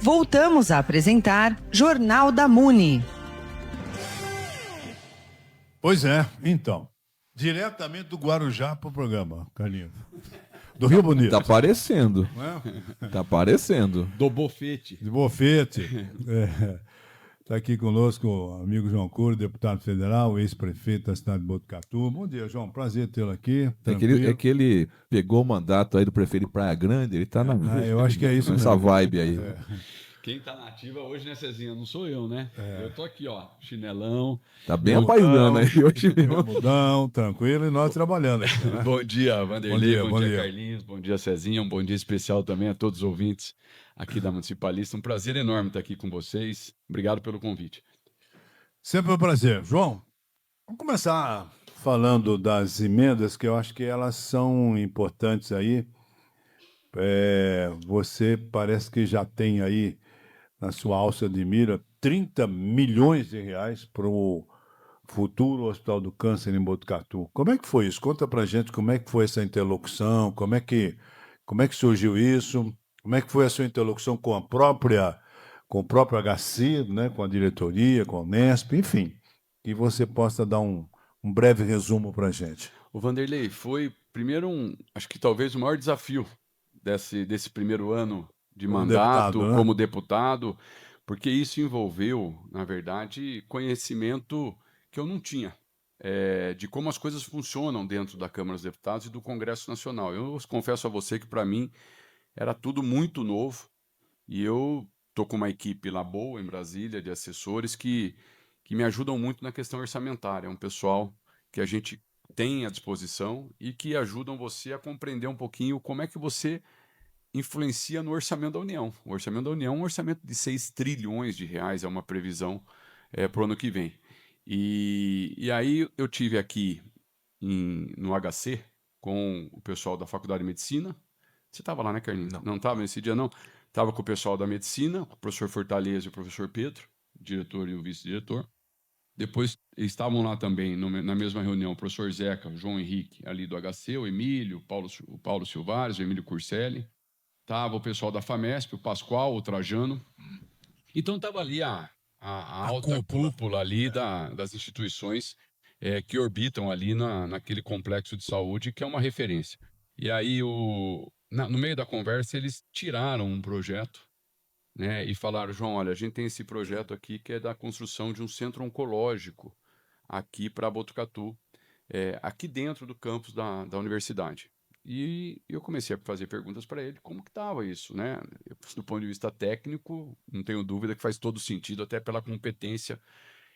Voltamos a apresentar Jornal da Muni. Pois é, então. Diretamente do Guarujá para o programa, Carlinhos. Do Rio Bonito. Tá aparecendo. É? Tá aparecendo. Do bofete. De bofete. Está aqui conosco o amigo João Cury, deputado federal, ex-prefeito da cidade de Botucatu. Bom dia, João. Prazer tê-lo aqui. É que ele pegou o mandato aí do prefeito de Praia Grande, ele tá eu acho que é isso nessa mesmo. Vibe aí. Quem tá na ativa hoje, né, Cezinha? Não sou eu, né? Eu tô aqui, ó, chinelão. Tá bem apaisando aí hoje mesmo. Mudão, tranquilo, e nós trabalhando aqui, né? Bom dia, Vanderlei. Bom dia. Carlinhos. Bom dia, Cezinha. Um bom dia especial também a todos os ouvintes aqui da Municipalista. Um prazer enorme estar aqui com vocês. Obrigado pelo convite. Sempre um prazer. João, vamos começar falando das emendas, que eu acho que elas são importantes aí. Você parece que já tem aí na sua alça de mira 30 milhões de reais para o futuro Hospital do Câncer em Botucatu. Como é que foi isso? Conta pra gente como é que foi essa interlocução, como é que surgiu isso, como é que foi a sua interlocução com o próprio HC, né, com a diretoria, com a Unesp, enfim, que você possa dar um breve resumo pra gente. O Vanderlei, foi primeiro acho que talvez o maior desafio desse primeiro ano de mandato como deputado, porque isso envolveu, na verdade, conhecimento que eu não tinha de como as coisas funcionam dentro da Câmara dos Deputados e do Congresso Nacional. Eu confesso a você que, para mim, era tudo muito novo e eu estou com uma equipe lá boa em Brasília, de assessores, que me ajudam muito na questão orçamentária. É um pessoal que a gente tem à disposição e que ajudam você a compreender um pouquinho como é que você influencia no orçamento da União. O orçamento da União é um orçamento de 6 trilhões de reais, é uma previsão para o ano que vem. E aí eu tive aqui no HC com o pessoal da Faculdade de Medicina. Você estava lá, né, Carlinhos? Não estava nesse dia, não? Estava com o pessoal da Medicina, o professor Fortaleza e o professor Pedro, o diretor e o vice-diretor. Depois estavam lá também, na mesma reunião, o professor Zeca, o João Henrique, ali do HC, o Emílio, o Paulo Silvares, o Emílio Curcelli. Estava o pessoal da FAMESP, o Pascoal, o Trajano. Então estava ali a alta cúpula ali das instituições que orbitam ali naquele complexo de saúde, que é uma referência. E aí, no meio da conversa, eles tiraram um projeto, né, e falaram: João, olha, a gente tem esse projeto aqui que é da construção de um centro oncológico aqui para Botucatu, aqui dentro do campus da universidade. E eu comecei a fazer perguntas para ele como que estava isso, né? Do ponto de vista técnico, não tenho dúvida que faz todo sentido, até pela competência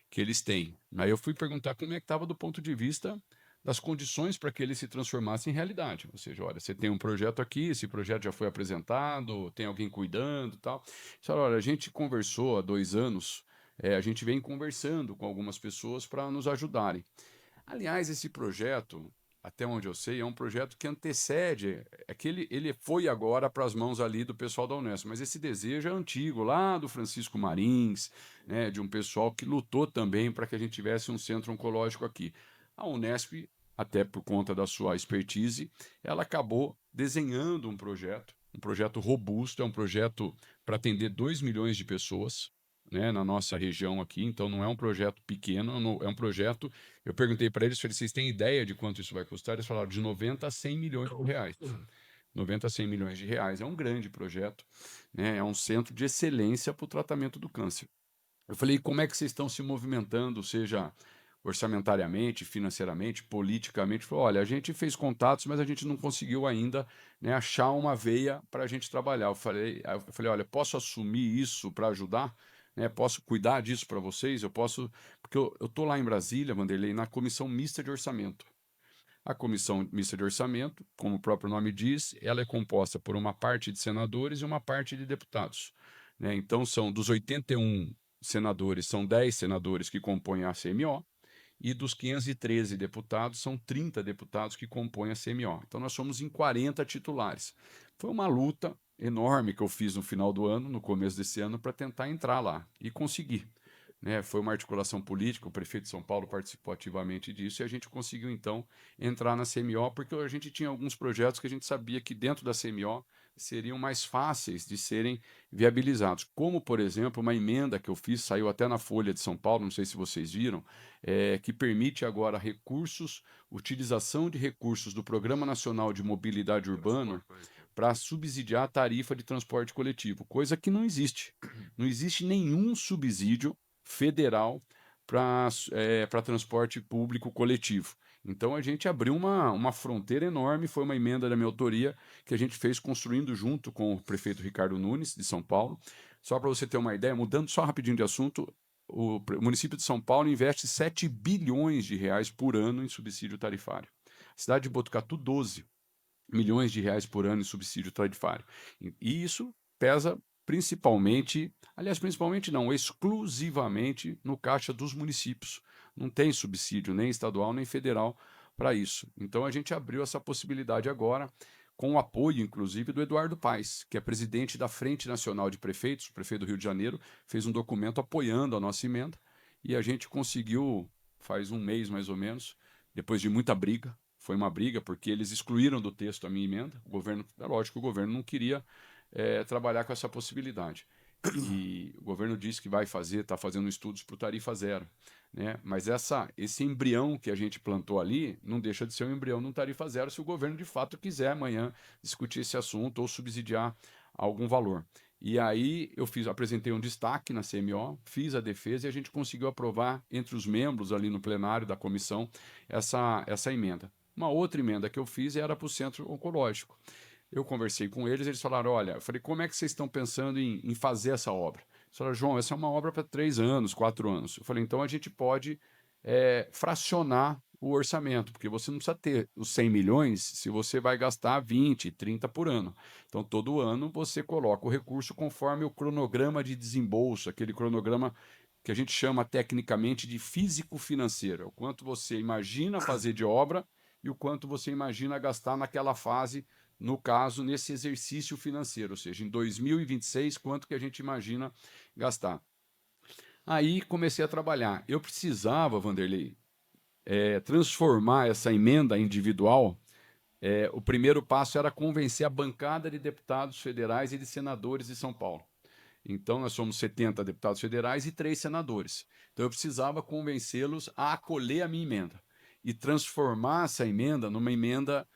que eles têm. Aí eu fui perguntar como é que estava do ponto de vista das condições para que ele se transformasse em realidade. Ou seja, olha, você tem um projeto aqui, esse projeto já foi apresentado, tem alguém cuidando e tal. Olha, a gente conversou há 2 anos, a gente vem conversando com algumas pessoas para nos ajudarem. Aliás, esse projeto, até onde eu sei, é um projeto que antecede, que ele foi agora para as mãos ali do pessoal da Unesp, mas esse desejo é antigo, lá do Francisco Marins, né, de um pessoal que lutou também para que a gente tivesse um centro oncológico aqui. A Unesp, até por conta da sua expertise, ela acabou desenhando um projeto robusto, é um projeto para atender 2 milhões de pessoas, né, na nossa região aqui, então não é um projeto pequeno, é um projeto. Eu perguntei para eles, vocês têm ideia de quanto isso vai custar? Eles falaram de 90 a 100 milhões de reais. 90 a 100 milhões de reais, é um grande projeto, né, é um centro de excelência para o tratamento do câncer. Eu falei, como é que vocês estão se movimentando, seja orçamentariamente, financeiramente, politicamente? Falei, olha, a gente fez contatos, mas a gente não conseguiu ainda, né, achar uma veia para a gente trabalhar. Eu falei, olha, posso assumir isso para ajudar? Posso cuidar disso para vocês? Eu posso, porque eu estou lá em Brasília, Vanderlei, na Comissão Mista de Orçamento. A Comissão Mista de Orçamento, como o próprio nome diz, ela é composta por uma parte de senadores e uma parte de deputados, né? Então, dos 81 senadores, são 10 senadores que compõem a CMO, e dos 513 deputados, são 30 deputados que compõem a CMO. Então, nós somos em 40 titulares. Foi uma luta enorme que eu fiz no final do ano, no começo desse ano, para tentar entrar lá e conseguir, né? Foi uma articulação política, o prefeito de São Paulo participou ativamente disso e a gente conseguiu, então, entrar na CMO, porque a gente tinha alguns projetos que a gente sabia que dentro da CMO seriam mais fáceis de serem viabilizados. Como, por exemplo, uma emenda que eu fiz, saiu até na Folha de São Paulo, não sei se vocês viram, que permite agora utilização de recursos do Programa Nacional de Mobilidade Urbana para subsidiar a tarifa de transporte coletivo, coisa que não existe. Não existe nenhum subsídio federal para transporte público coletivo. Então a gente abriu uma fronteira enorme, foi uma emenda da minha autoria que a gente fez construindo junto com o prefeito Ricardo Nunes, de São Paulo. Só para você ter uma ideia, mudando só rapidinho de assunto, o município de São Paulo investe 7 bilhões de reais por ano em subsídio tarifário. A cidade de Botucatu, 12 milhões de reais por ano em subsídio tarifário. E isso pesa principalmente, aliás, principalmente não, exclusivamente no caixa dos municípios. Não tem subsídio nem estadual nem federal para isso. Então a gente abriu essa possibilidade agora, com o apoio, inclusive, do Eduardo Paes, que é presidente da Frente Nacional de Prefeitos, o prefeito do Rio de Janeiro, fez um documento apoiando a nossa emenda, e a gente conseguiu, faz um mês mais ou menos, depois de muita briga, foi uma briga, porque eles excluíram do texto a minha emenda, o governo, é lógico que o governo não queria trabalhar com essa possibilidade. E o governo disse que vai fazer, está fazendo estudos para o tarifa zero, né? Mas esse embrião que a gente plantou ali não deixa de ser um embrião de um tarifa zero se o governo de fato quiser amanhã discutir esse assunto ou subsidiar algum valor. E aí eu apresentei um destaque na CMO, fiz a defesa e a gente conseguiu aprovar entre os membros ali no plenário da comissão essa emenda. Uma outra emenda que eu fiz era para o centro oncológico. Eu conversei com eles falaram, olha, eu falei, como é que vocês estão pensando em fazer essa obra? Eles falaram, João, essa é uma obra para 3 anos, 4 anos. Eu falei, então a gente pode fracionar o orçamento, porque você não precisa ter os 100 milhões se você vai gastar 20, 30 por ano. Então, todo ano você coloca o recurso conforme o cronograma de desembolso, aquele cronograma que a gente chama tecnicamente de físico-financeiro, é o quanto você imagina fazer de obra e o quanto você imagina gastar naquela fase, no caso, nesse exercício financeiro, ou seja, em 2026, quanto que a gente imagina gastar. Aí comecei a trabalhar. Eu precisava, Vanderlei, transformar essa emenda individual. O primeiro passo era convencer a bancada de deputados federais e de senadores de São Paulo. Então, nós somos 70 deputados federais e 3 senadores. Então, eu precisava convencê-los a acolher a minha emenda e transformar essa emenda numa emenda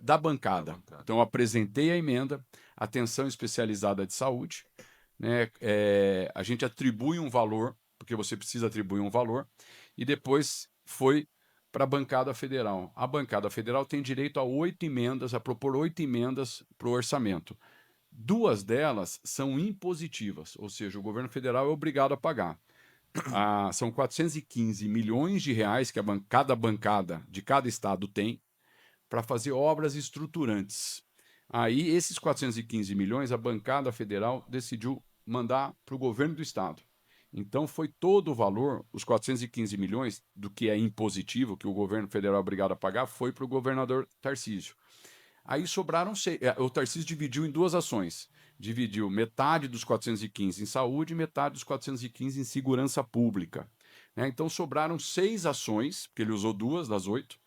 da bancada. Então, eu apresentei a emenda, atenção especializada de saúde, né? A gente atribui um valor, porque você precisa atribuir um valor, e depois foi para a bancada federal. A bancada federal tem direito a 8 emendas, a propor 8 emendas para o orçamento. 2 delas são impositivas, ou seja, o governo federal é obrigado a pagar. São 415 milhões de reais que cada bancada de cada estado tem para fazer obras estruturantes. Aí, esses 415 milhões, a bancada federal decidiu mandar para o governo do estado. Então, foi todo o valor, os 415 milhões, do que é impositivo, que o governo federal é obrigado a pagar, foi para o governador Tarcísio. Aí sobraram 6. O Tarcísio dividiu em 2 ações. Dividiu metade dos 415 em saúde e metade dos 415 em segurança pública. Né? Então, sobraram 6 ações, porque ele usou 2 das 8,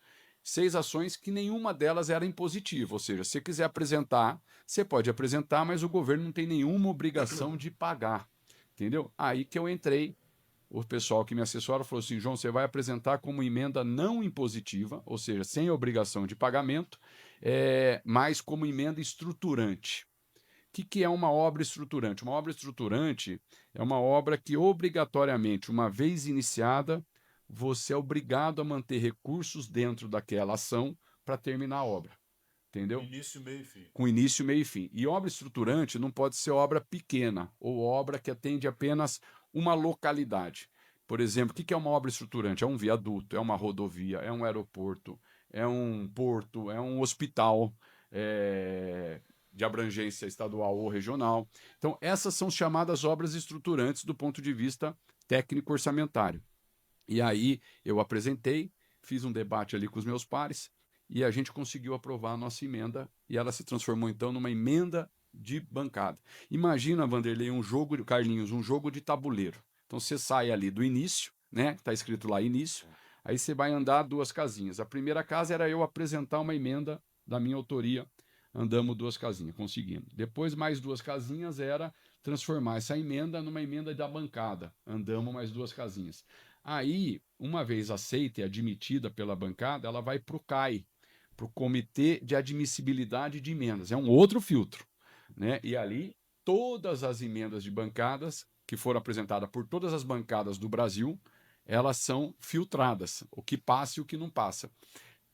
6 ações que nenhuma delas era impositiva, ou seja, se você quiser apresentar, você pode apresentar, mas o governo não tem nenhuma obrigação de pagar, entendeu? Aí que eu entrei, o pessoal que me assessora falou assim, João, você vai apresentar como emenda não impositiva, ou seja, sem obrigação de pagamento, mas como emenda estruturante. O que é uma obra estruturante? Uma obra estruturante é uma obra que obrigatoriamente, uma vez iniciada, você é obrigado a manter recursos dentro daquela ação para terminar a obra. Entendeu? Com início, meio e fim. Com início, meio e fim. E obra estruturante não pode ser obra pequena ou obra que atende apenas uma localidade. Por exemplo, o que é uma obra estruturante? É um viaduto, é uma rodovia, é um aeroporto, é um porto, é um hospital de abrangência estadual ou regional. Então, essas são chamadas obras estruturantes do ponto de vista técnico-orçamentário. E aí eu apresentei, fiz um debate ali com os meus pares e a gente conseguiu aprovar a nossa emenda e ela se transformou então numa emenda de bancada. Imagina, Vanderlei, Carlinhos, um jogo de tabuleiro. Então você sai ali do início, né? Está escrito lá início, aí você vai andar 2 casinhas. A primeira casa era eu apresentar uma emenda da minha autoria andamos 2 casinhas, conseguimos. Depois, mais 2 casinhas era transformar essa emenda numa emenda da bancada. Andamos mais 2 casinhas. Aí, uma vez aceita e admitida pela bancada, ela vai para o CAI, para o Comitê de Admissibilidade de Emendas. É um outro filtro, né? E ali, todas as emendas de bancadas que foram apresentadas por todas as bancadas do Brasil, elas são filtradas, o que passa e o que não passa.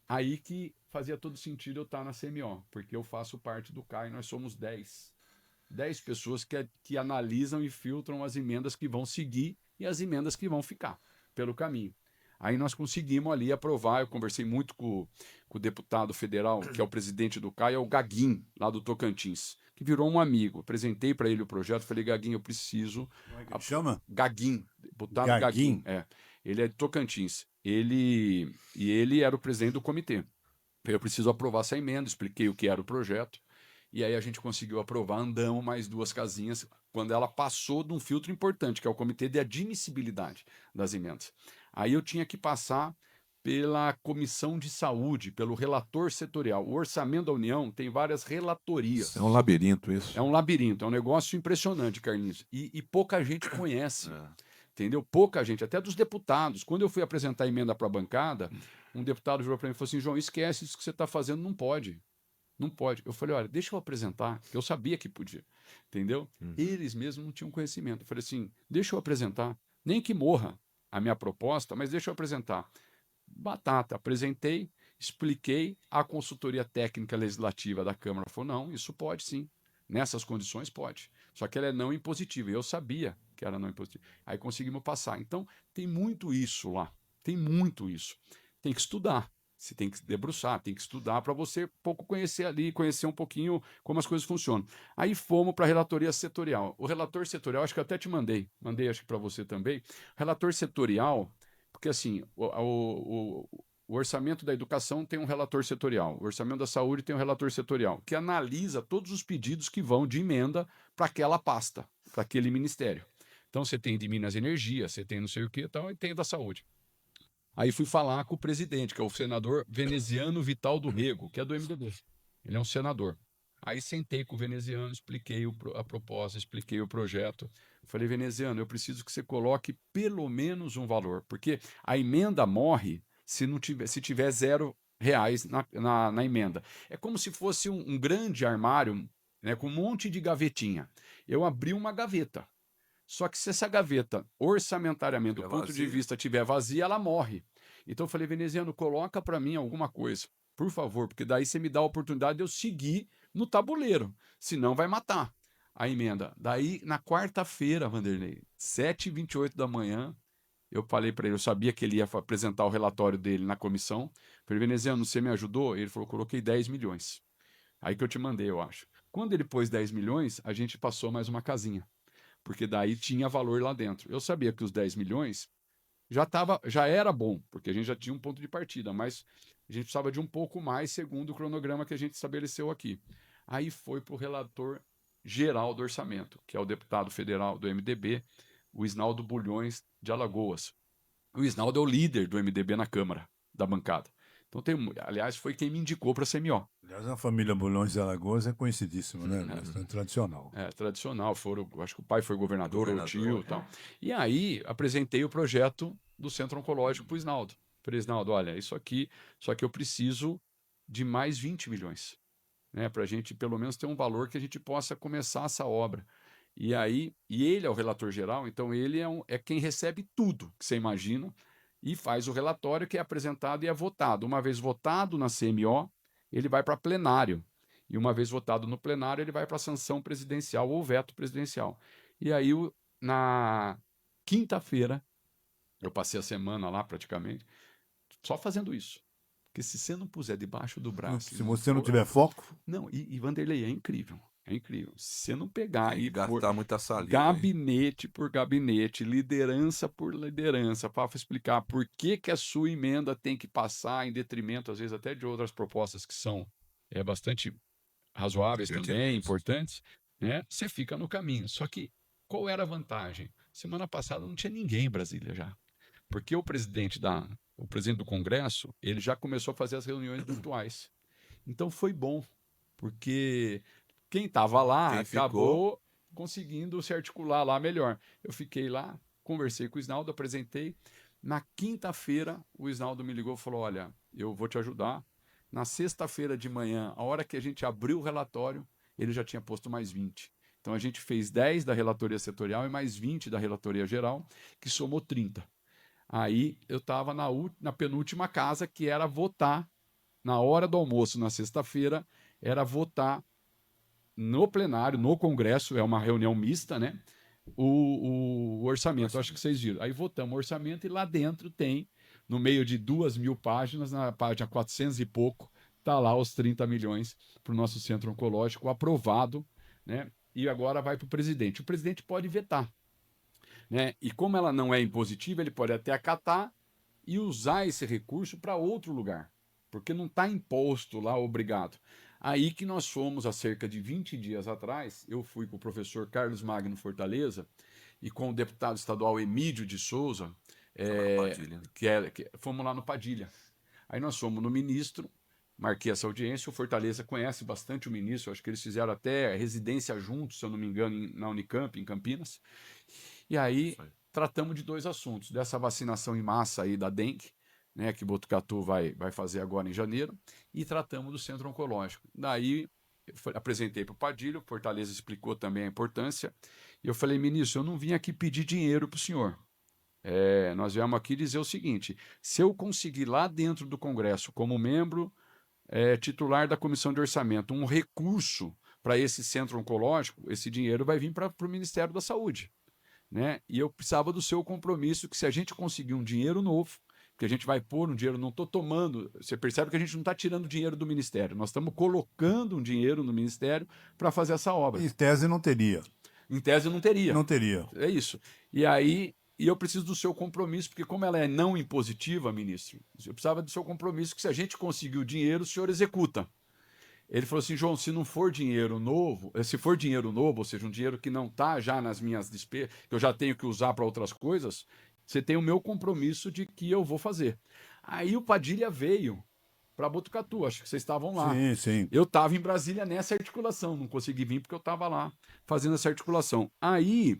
Aí que fazia todo sentido eu estar na CMO, porque eu faço parte do CAI, nós somos 10 pessoas que analisam e filtram as emendas que vão seguir e as emendas que vão ficar pelo caminho. Aí nós conseguimos ali aprovar, eu conversei muito com o deputado federal, que é o presidente do CAI, é o Gaguin, lá do Tocantins, que virou um amigo. Apresentei para ele o projeto, falei, Gaguin, eu preciso... Como é que ele chama? Gaguin, deputado Gaguin. Ele é de Tocantins. Ele era o presidente do comitê. Eu preciso aprovar essa emenda, expliquei o que era o projeto, e aí a gente conseguiu aprovar, andamos mais 2 casinhas, quando ela passou de um filtro importante, que é o Comitê de Admissibilidade das Emendas. Aí eu tinha que passar pela Comissão de Saúde, pelo relator setorial. O Orçamento da União tem várias relatorias. É um labirinto isso. É um labirinto, é um negócio impressionante, Carlinhos, e pouca gente conhece. Entendeu? Pouca gente, até dos deputados. Quando eu fui apresentar a emenda para a bancada, um deputado virou para mim e falou assim, João, esquece isso que você está fazendo, não pode. Não pode. Eu falei, olha, deixa eu apresentar, que eu sabia que podia. Entendeu? Eles mesmos não tinham conhecimento. Eu falei assim, deixa eu apresentar, nem que morra a minha proposta, mas deixa eu apresentar. Batata, apresentei, expliquei, a consultoria técnica legislativa da Câmara falou, não, isso pode sim. Nessas condições pode. Só que ela é não impositiva. Eu sabia que era não impositiva. Aí conseguimos passar. Então, tem muito isso lá. Tem muito isso. Tem que estudar. Você tem que se debruçar, tem que estudar para você pouco conhecer ali, conhecer um pouquinho como as coisas funcionam. Aí fomos para a relatoria setorial. O relator setorial, acho que eu até te mandei acho que para você também. O relator setorial, porque assim, o orçamento da educação tem um relator setorial, o orçamento da saúde tem um relator setorial, que analisa todos os pedidos que vão de emenda para aquela pasta, para aquele ministério. Então você tem de Minas Energia, você tem não sei o que e tal, e tem da saúde. Aí fui falar com o presidente, que é o senador Veneziano Vital do Rego, que é do MDB. Ele é um senador. Aí sentei com o veneziano, expliquei a proposta, expliquei o projeto. Falei, veneziano, eu preciso que você coloque pelo menos um valor, porque a emenda morre se tiver R$0 na emenda. É como se fosse um grande armário, né, com um monte de gavetinha. Eu abri uma gaveta. Só que se essa gaveta, orçamentariamente, do ponto de vista, estiver vazia, ela morre. Então eu falei, veneziano, coloca para mim alguma coisa, por favor, porque daí você me dá a oportunidade de eu seguir no tabuleiro, senão vai matar a emenda. Daí, na quarta-feira, Vanderlei, 7h28 da manhã, eu falei para ele, eu sabia que ele ia apresentar o relatório dele na comissão. Falei, veneziano, você me ajudou? Ele falou, coloquei 10 milhões. Aí que eu te mandei, eu acho. Quando ele pôs 10 milhões, a gente passou mais uma casinha, porque daí tinha valor lá dentro. Eu sabia que os 10 milhões já era bom, porque a gente já tinha um ponto de partida, mas a gente precisava de um pouco mais segundo o cronograma que a gente estabeleceu aqui. Aí foi para o relator geral do orçamento, que é o deputado federal do MDB, o Isnaldo Bulhões de Alagoas. O Isnaldo é o líder do MDB na Câmara, da bancada. Então, aliás, foi quem me indicou para a CMO. Aliás, a família Bulhões de Alagoas é conhecidíssima, né? É tradicional. É, tradicional. Acho que o pai foi governador ou o tio e tal. E aí, apresentei o projeto do Centro Oncológico para o Isnaldo. Falei, Isnaldo, olha, isso aqui, só que eu preciso de mais 20 milhões, né? Para a gente, pelo menos, ter um valor que a gente possa começar essa obra. E aí, ele é o relator geral, então ele é quem recebe tudo que você imagina, e faz o relatório que é apresentado e é votado. Uma vez votado na CMO, ele vai para plenário. E uma vez votado no plenário, ele vai para a sanção presidencial ou veto presidencial. E aí, na quinta-feira, eu passei a semana lá praticamente, só fazendo isso. Porque se você não puser debaixo do braço... Se você não tiver foco... Não, e Vanderlei, é incrível. É incrível. Se você não pegar e gastar muita saliva, gabinete por gabinete, liderança por liderança, para explicar por que a sua emenda tem que passar em detrimento, às vezes, até de outras propostas que são bastante razoáveis também, importantes, né? Você fica no caminho. Só que qual era a vantagem? Semana passada não tinha ninguém em Brasília já. Porque o presidente do Congresso, ele já começou a fazer as reuniões virtuais. Então foi bom. porque quem estava lá Quem acabou conseguindo se articular lá melhor. Eu fiquei lá, conversei com o Isnaldo, apresentei. Na quinta-feira, o Isnaldo me ligou e falou: olha, eu vou te ajudar. Na sexta-feira de manhã, a hora que a gente abriu o relatório, ele já tinha posto mais 20. Então a gente fez 10 da relatoria setorial e mais 20 da relatoria geral, que somou 30. Aí eu estava na penúltima casa, que era votar, na hora do almoço, na sexta-feira, era votar no plenário, no Congresso, é uma reunião mista, né? O orçamento, acho que vocês viram. Aí votamos o orçamento e lá dentro tem, no meio de 2.000 páginas, na página 400 e pouco, está lá os 30 milhões para o nosso centro oncológico aprovado, né? E agora vai para o presidente. O presidente pode vetar, né? E como ela não é impositiva, ele pode até acatar e usar esse recurso para outro lugar, porque não está imposto lá, obrigado. Aí que nós fomos, há cerca de 20 dias atrás, eu fui com o professor Carlos Magno Fortaleza e com o deputado estadual Emílio de Souza, fomos lá no Padilha. Aí nós fomos no ministro, marquei essa audiência, o Fortaleza conhece bastante o ministro, acho que eles fizeram até residência juntos, se eu não me engano, na Unicamp, em Campinas. E aí tratamos de 2 assuntos, dessa vacinação em massa aí da dengue, né, que Botucatu vai fazer agora em janeiro, e tratamos do centro oncológico. Daí apresentei para o Padilha, o Fortaleza explicou também a importância, e eu falei: ministro, eu não vim aqui pedir dinheiro para o senhor. Nós viemos aqui dizer o seguinte: se eu conseguir lá dentro do Congresso, como membro titular da Comissão de Orçamento, um recurso para esse centro oncológico, esse dinheiro vai vir para o Ministério da Saúde, né? E eu precisava do seu compromisso que, se a gente conseguir um dinheiro novo, que a gente vai pôr um dinheiro, não estou tomando, você percebe que a gente não está tirando dinheiro do Ministério, nós estamos colocando um dinheiro no Ministério para fazer essa obra. Em tese não teria. Em tese não teria. Não teria. É isso. E aí, eu preciso do seu compromisso, porque como ela é não impositiva, ministro, eu precisava do seu compromisso que, se a gente conseguir o dinheiro, o senhor executa. Ele falou assim: João, se não for dinheiro novo, se for dinheiro novo, ou seja, um dinheiro que não está já nas minhas despesas, que eu já tenho que usar para outras coisas, você tem o meu compromisso de que eu vou fazer. Aí o Padilha veio para Botucatu, acho que vocês estavam lá. Sim, sim. Eu estava em Brasília nessa articulação, não consegui vir porque eu estava lá fazendo essa articulação. Aí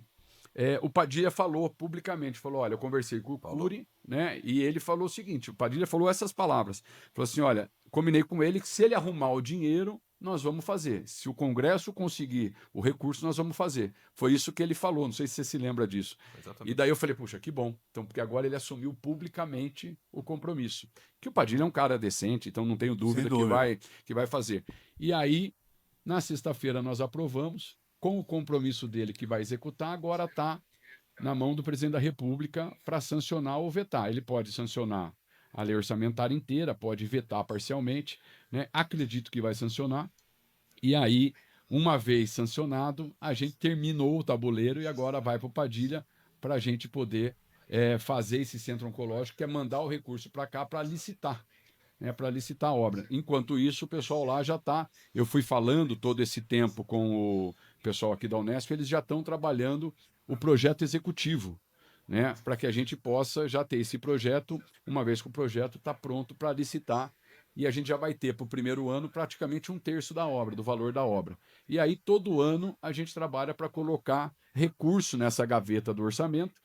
o Padilha falou publicamente, falou: olha, eu conversei com o Cury, né? E ele falou o seguinte, o Padilha falou essas palavras, falou assim: olha, combinei com ele que, se ele arrumar o dinheiro, nós vamos fazer. Se o Congresso conseguir o recurso, nós vamos fazer. Foi isso que ele falou, não sei se você se lembra disso. Exatamente. E daí eu falei: puxa, que bom. Então, porque agora ele assumiu publicamente o compromisso. Que o Padilha é um cara decente, então não tenho dúvida que vai fazer. E aí, na sexta-feira, nós aprovamos, com o compromisso dele que vai executar, agora está na mão do presidente da República para sancionar ou vetar. Ele pode sancionar a lei orçamentária inteira, pode vetar parcialmente, né? Acredito que vai sancionar. E aí, uma vez sancionado, a gente terminou o tabuleiro e agora vai para o Padilha para a gente poder fazer esse centro oncológico, que é mandar o recurso para cá para licitar. Para licitar a obra. Enquanto isso, o pessoal lá já está. Eu fui falando todo esse tempo com o pessoal aqui da Unesp, eles já estão trabalhando o projeto executivo, né? Para que a gente possa já ter esse projeto, uma vez que o projeto está pronto para licitar, e a gente já vai ter para o primeiro ano praticamente 1/3 da obra, do valor da obra. E aí, todo ano, a gente trabalha para colocar recurso nessa gaveta do orçamento,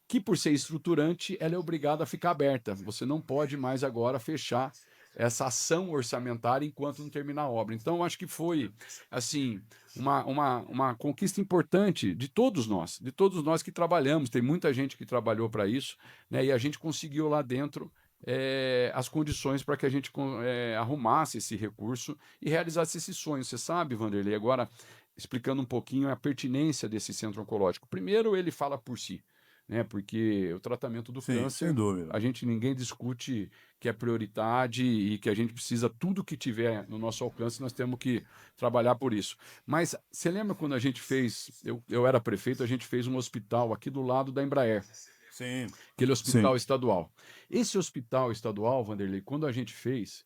que, por ser estruturante, ela é obrigada a ficar aberta. Você não pode mais agora fechar essa ação orçamentária enquanto não terminar a obra. Então, eu acho que foi, assim, uma conquista importante de todos nós que trabalhamos. Tem muita gente que trabalhou para isso, né? E a gente conseguiu lá dentro as condições para que a gente arrumasse esse recurso e realizasse esse sonho. Você sabe, Vanderlei, agora, explicando um pouquinho a pertinência desse centro oncológico. Primeiro, ele fala por si, né? Porque o tratamento do câncer, ninguém discute que é prioridade e que a gente precisa, tudo que tiver no nosso alcance, nós temos que trabalhar por isso. Mas você lembra quando a gente fez, eu era prefeito, a gente fez um hospital aqui do lado da Embraer. Sim. Aquele hospital estadual. Esse hospital estadual, Vanderlei, quando a gente fez,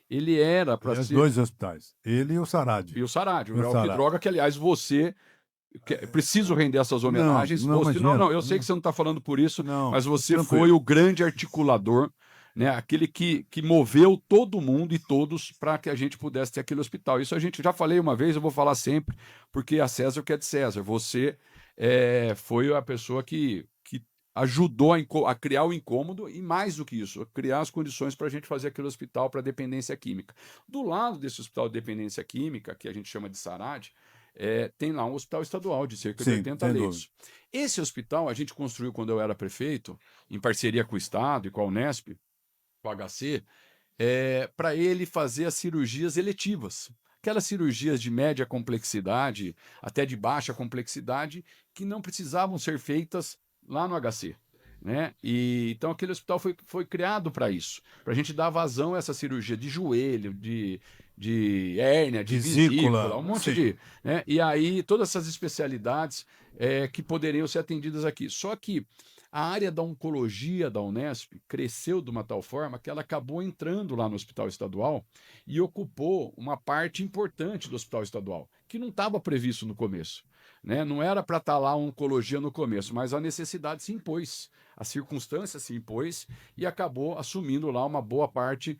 ele era para ser... 2 hospitais, ele e o Sarad. E o Sarad, o Grau que Droga, que, aliás, você... Preciso render essas homenagens. Não, eu sei que você não está falando por isso, não, mas você tranquilo. foi o grande articulador, né? Aquele que moveu todo mundo e todos para que a gente pudesse ter aquele hospital. Isso a gente já falei uma vez, eu vou falar sempre, porque a César o que é de César. Você foi a pessoa que ajudou a criar o incômodo e, mais do que isso, a criar as condições para a gente fazer aquele hospital para dependência química. Do lado desse hospital de dependência química, que a gente chama de SARAD, tem lá um hospital estadual de cerca de 80 leitos. Esse hospital a gente construiu quando eu era prefeito, em parceria com o Estado e com a Unesp, com o HC, para ele fazer as cirurgias eletivas. Aquelas cirurgias de média complexidade, até de baixa complexidade, que não precisavam ser feitas lá no HC. Né? Então aquele hospital foi criado para isso, para a gente dar vazão a essa cirurgia de joelho, de hérnia, de vesícula, um monte de... Né? E aí todas essas especialidades que poderiam ser atendidas aqui. Só que a área da oncologia da Unesp cresceu de uma tal forma que ela acabou entrando lá no hospital estadual e ocupou uma parte importante do hospital estadual, que não estava previsto no começo. Né? Não era para estar lá a oncologia no começo, mas a necessidade se impôs, a circunstância se impôs e acabou assumindo lá uma boa parte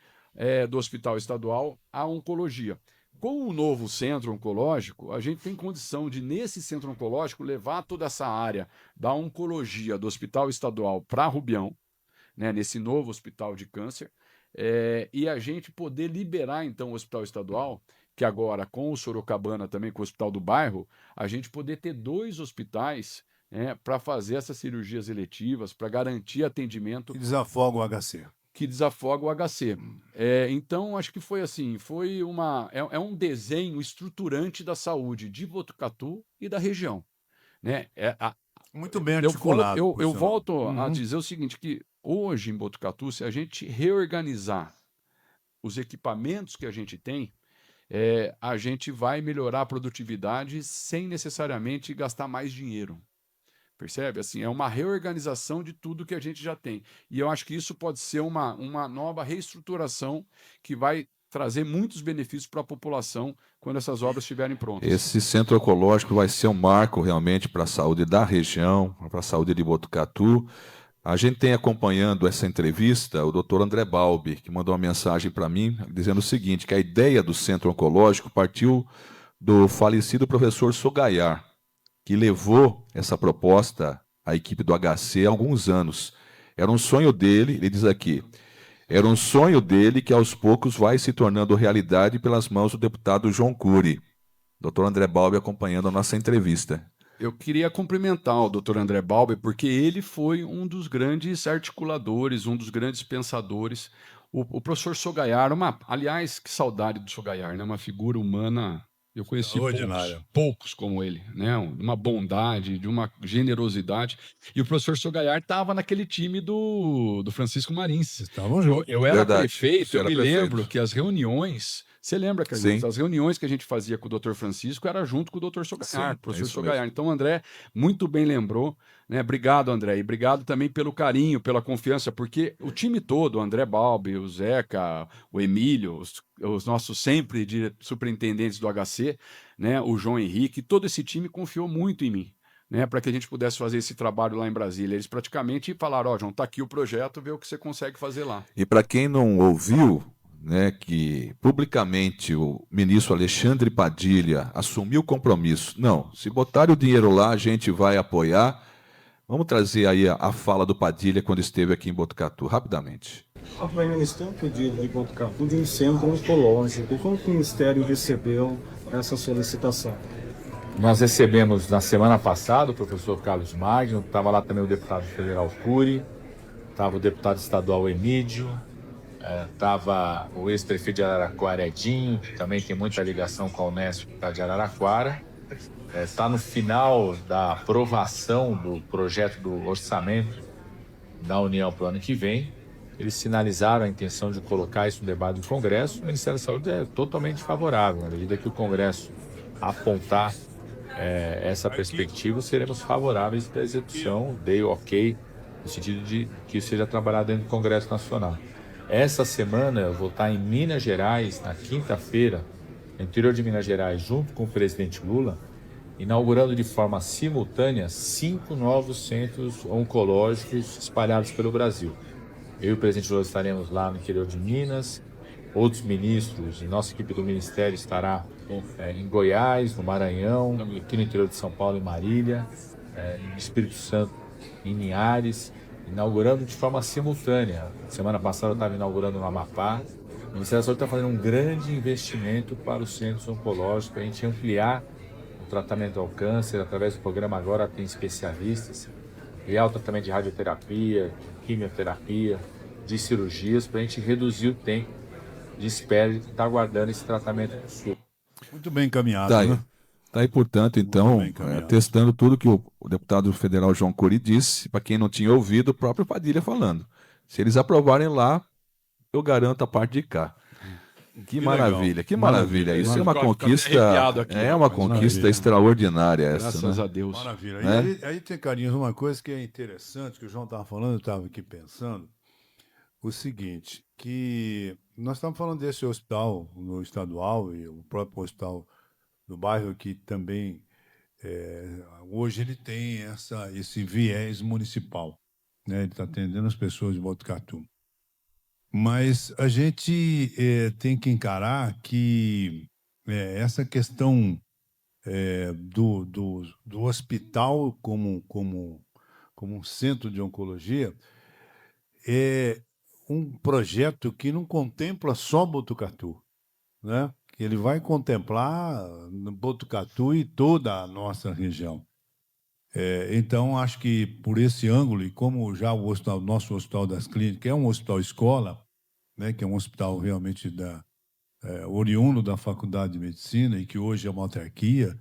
do hospital estadual a oncologia. Com o novo centro oncológico, a gente tem condição de, nesse centro oncológico, levar toda essa área da oncologia do hospital estadual para Rubião, né, nesse novo hospital de câncer, e a gente poder liberar, então, o hospital estadual, que agora, com o Sorocabana, também com o hospital do bairro, a gente poder ter 2 hospitais para fazer essas cirurgias eletivas, para garantir atendimento. Que desafoga o HC. Que desafoga o HC. Então, acho que foi assim, um desenho estruturante da saúde de Botucatu e da região. Né? Muito bem articulado. Eu volto a dizer o seguinte, que hoje em Botucatu, se a gente reorganizar os equipamentos que a gente tem, a gente vai melhorar a produtividade sem necessariamente gastar mais dinheiro. Percebe? Assim, é uma reorganização de tudo que a gente já tem. E eu acho que isso pode ser uma nova reestruturação que vai trazer muitos benefícios para a população quando essas obras estiverem prontas. Esse centro oncológico vai ser um marco realmente para a saúde da região, para a saúde de Botucatu. A gente tem acompanhando essa entrevista o Dr. André Balbi, que mandou uma mensagem para mim dizendo o seguinte, que a ideia do centro oncológico partiu do falecido professor Sogayar, que levou essa proposta à equipe do HC há alguns anos. Era um sonho dele, ele diz aqui, era um sonho dele que aos poucos vai se tornando realidade pelas mãos do deputado João Cury. Dr. André Balbi acompanhando a nossa entrevista. Eu queria cumprimentar o Dr. André Balbi, porque ele foi um dos grandes articuladores, um dos grandes pensadores. O professor Sogayar, aliás, que saudade do Sogayar, né? Uma figura humana. Eu conheci poucos como ele, né? Uma bondade, de uma generosidade. E o professor Sogayar estava naquele time do Francisco Marins. Estavam juntos. Eu era prefeito, eu me lembro que as reuniões... Você lembra, Carlinhos? As reuniões que a gente fazia com o Dr. Francisco era junto com o Dr. Sogayar, professor Sogayar. Então, o André muito bem lembrou. Né? Obrigado, André. E obrigado também pelo carinho, pela confiança, porque o time todo, o André Balbi, o Zeca, o Emílio, os nossos sempre superintendentes do HC, né? O João Henrique, todo esse time confiou muito em mim. Né, para que a gente pudesse fazer esse trabalho lá em Brasília. Eles praticamente falaram, João, está aqui o projeto, vê o que você consegue fazer lá. E para quem não ouviu, né, que publicamente o ministro Alexandre Padilha assumiu o compromisso. Não, se botarem o dinheiro lá, a gente vai apoiar. Vamos trazer aí a fala do Padilha quando esteve aqui em Botucatu, rapidamente. O Primeiro-Ministro tem um pedido de Botucatu de um centro oncológico. Como o Ministério recebeu essa solicitação? Nós recebemos na semana passada o professor Carlos Magno, estava lá também o deputado federal Cury, estava o deputado estadual Emídio, estava o ex-prefeito de Araraquara Edinho, que também tem muita ligação com a Unesp de Araraquara. Está no final da aprovação do projeto do orçamento da União para o ano que vem. Eles sinalizaram a intenção de colocar isso no debate do Congresso. O Ministério da Saúde é totalmente favorável. Na medida que o Congresso apontar essa perspectiva, seremos favoráveis para a execução, dei ok, no sentido de que isso seja trabalhado dentro do Congresso Nacional. Essa semana eu vou estar em Minas Gerais, na quinta-feira, no interior de Minas Gerais, junto com o presidente Lula, inaugurando de forma simultânea 5 novos centros oncológicos espalhados pelo Brasil. Eu e o presidente Lula estaremos lá no interior de Minas, outros ministros e nossa equipe do Ministério estará em Goiás, no Maranhão, aqui no interior de São Paulo, em Marília, em Espírito Santo, em Linhares, inaugurando de forma simultânea. Semana passada eu estava inaugurando no Amapá. O Ministério da Saúde está fazendo um grande investimento para os centros oncológicos, para a gente ampliar o tratamento ao câncer. Através do programa agora tem especialistas, criar o tratamento de radioterapia, de quimioterapia, de cirurgias, para a gente reduzir o tempo de espera de estar aguardando esse tratamento do SUS. Muito bem encaminhado, Tá aí. né? Tá aí, portanto, então, testando tudo que o deputado federal João Cury disse, para quem não tinha ouvido, o próprio Padilha falando. Se eles aprovarem lá, eu garanto a parte de cá. Que maravilha, legal. que maravilha. Isso é uma conquista, aqui, é uma conquista extraordinária essa, Graças né? a Deus. Maravilha. Né? Aí tem, Carlinhos, uma coisa que é interessante, que o João estava falando, eu estava aqui pensando, o seguinte, que nós estamos falando desse hospital no estadual e o próprio hospital do bairro que também, hoje ele tem esse viés municipal, né? Ele está atendendo as pessoas de Botucatu. Mas a gente tem que encarar que essa questão do hospital como um centro de oncologia é um projeto que não contempla só Botucatu, né? Ele vai contemplar Botucatu e toda a nossa região. Então, acho que por esse ângulo, e como já o nosso Hospital das Clínicas é um hospital-escola, né, que é um hospital realmente oriundo da Faculdade de Medicina e que hoje é uma autarquia,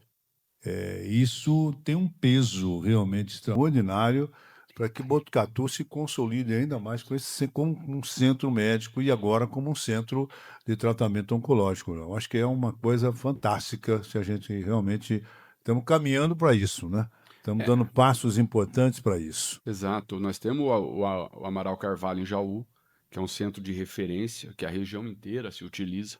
isso tem um peso realmente extraordinário para que Botucatu se consolide ainda mais como um centro médico e agora como um centro de tratamento oncológico. Eu acho que é uma coisa fantástica se a gente realmente estamos caminhando para isso, né? Estamos dando passos importantes para isso. Exato. Nós temos o Amaral Carvalho em Jaú, que é um centro de referência, que a região inteira se utiliza,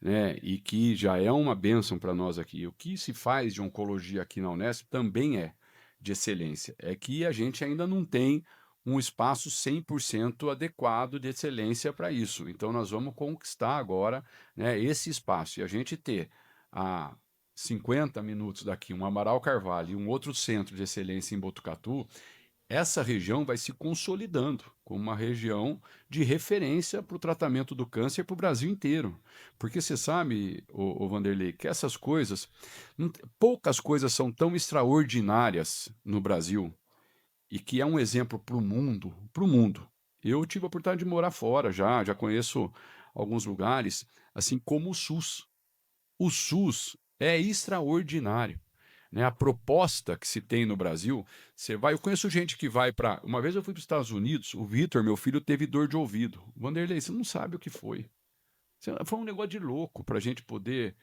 né? E que já é uma bênção para nós aqui. O que se faz de oncologia aqui na Unesp também é de excelência. É que a gente ainda não tem um espaço 100% adequado de excelência para isso. Então, nós vamos conquistar agora, né, esse espaço. E a gente ter a 50 minutos daqui um Amaral Carvalho e um outro centro de excelência em Botucatu, essa região vai se consolidando como uma região de referência para o tratamento do câncer para o Brasil inteiro. Porque você sabe, o Vanderlei, que essas coisas, poucas coisas são tão extraordinárias no Brasil e que é um exemplo para o mundo, Eu tive a oportunidade de morar fora já conheço alguns lugares, assim como o SUS. O SUS é extraordinário. Né, a proposta que se tem no Brasil, eu conheço gente que vai para... Uma vez eu fui para os Estados Unidos, o Vitor, meu filho, teve dor de ouvido. Vanderlei, você não sabe o que foi. Foi um negócio de louco para a gente poder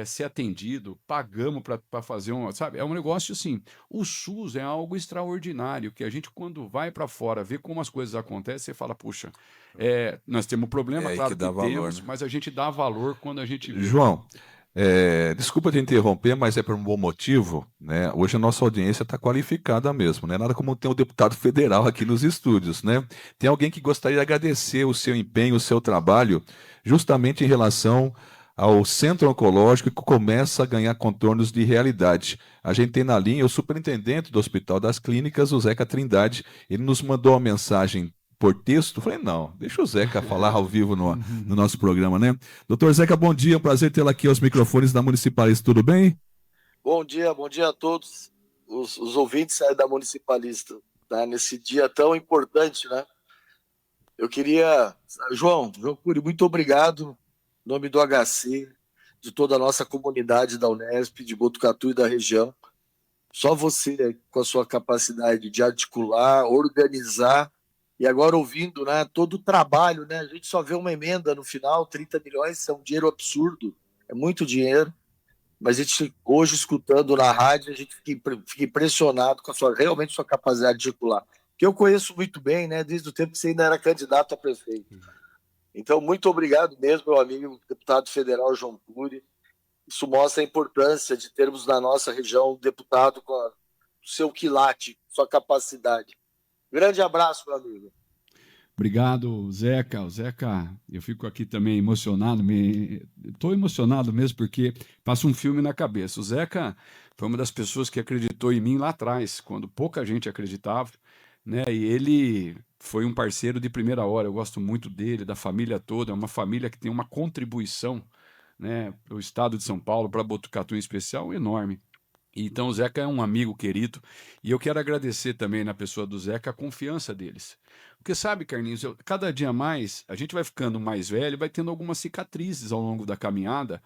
ser atendido, pagamos para fazer sabe? É um negócio assim, o SUS é algo extraordinário, que a gente quando vai para fora, vê como as coisas acontecem, você fala, puxa, nós temos um problema, claro que temos, né? Mas a gente dá valor quando a gente vê. João, desculpa te interromper, mas é por um bom motivo, né? Hoje a nossa audiência está qualificada mesmo, né? Nada como ter um deputado federal aqui nos estúdios, né? Tem alguém que gostaria de agradecer o seu empenho, o seu trabalho, justamente em relação ao centro oncológico que começa a ganhar contornos de realidade. A gente tem na linha o superintendente do Hospital das Clínicas, o Zeca Trindade. Ele nos mandou uma mensagem por texto. Falei, não, deixa o Zeca falar ao vivo no nosso programa, né? Doutor Zeca, bom dia, é um prazer tê-lo aqui aos microfones da Municipalista, tudo bem? Bom dia a todos os ouvintes da Municipalista, tá? Nesse dia tão importante, né? Eu queria... João Cury, muito obrigado, em nome do HC, de toda a nossa comunidade da Unesp, de Botucatu e da região. Só você, com a sua capacidade de articular, organizar, e agora ouvindo, né, todo o trabalho, né, a gente só vê uma emenda no final, 30 milhões, é um dinheiro absurdo, é muito dinheiro, mas a gente hoje escutando na rádio, a gente fica impressionado com realmente sua capacidade de articular, que eu conheço muito bem, né, desde o tempo que você ainda era candidato a prefeito. Então, muito obrigado mesmo, meu amigo deputado federal João Cury. Isso mostra a importância de termos na nossa região um deputado com o seu quilate, sua capacidade. Grande abraço, meu amigo. Obrigado, Zeca. O Zeca, eu fico aqui também emocionado, estou emocionado mesmo porque passa um filme na cabeça. O Zeca foi uma das pessoas que acreditou em mim lá atrás, quando pouca gente acreditava, né? E ele foi um parceiro de primeira hora. Eu gosto muito dele, da família toda. É uma família que tem uma contribuição, né, para o estado de São Paulo, para Botucatu em especial, enorme. Então o Zeca é um amigo querido e eu quero agradecer também na pessoa do Zeca a confiança deles. Porque sabe, Carlinhos, cada dia mais a gente vai ficando mais velho, vai tendo algumas cicatrizes ao longo da caminhada,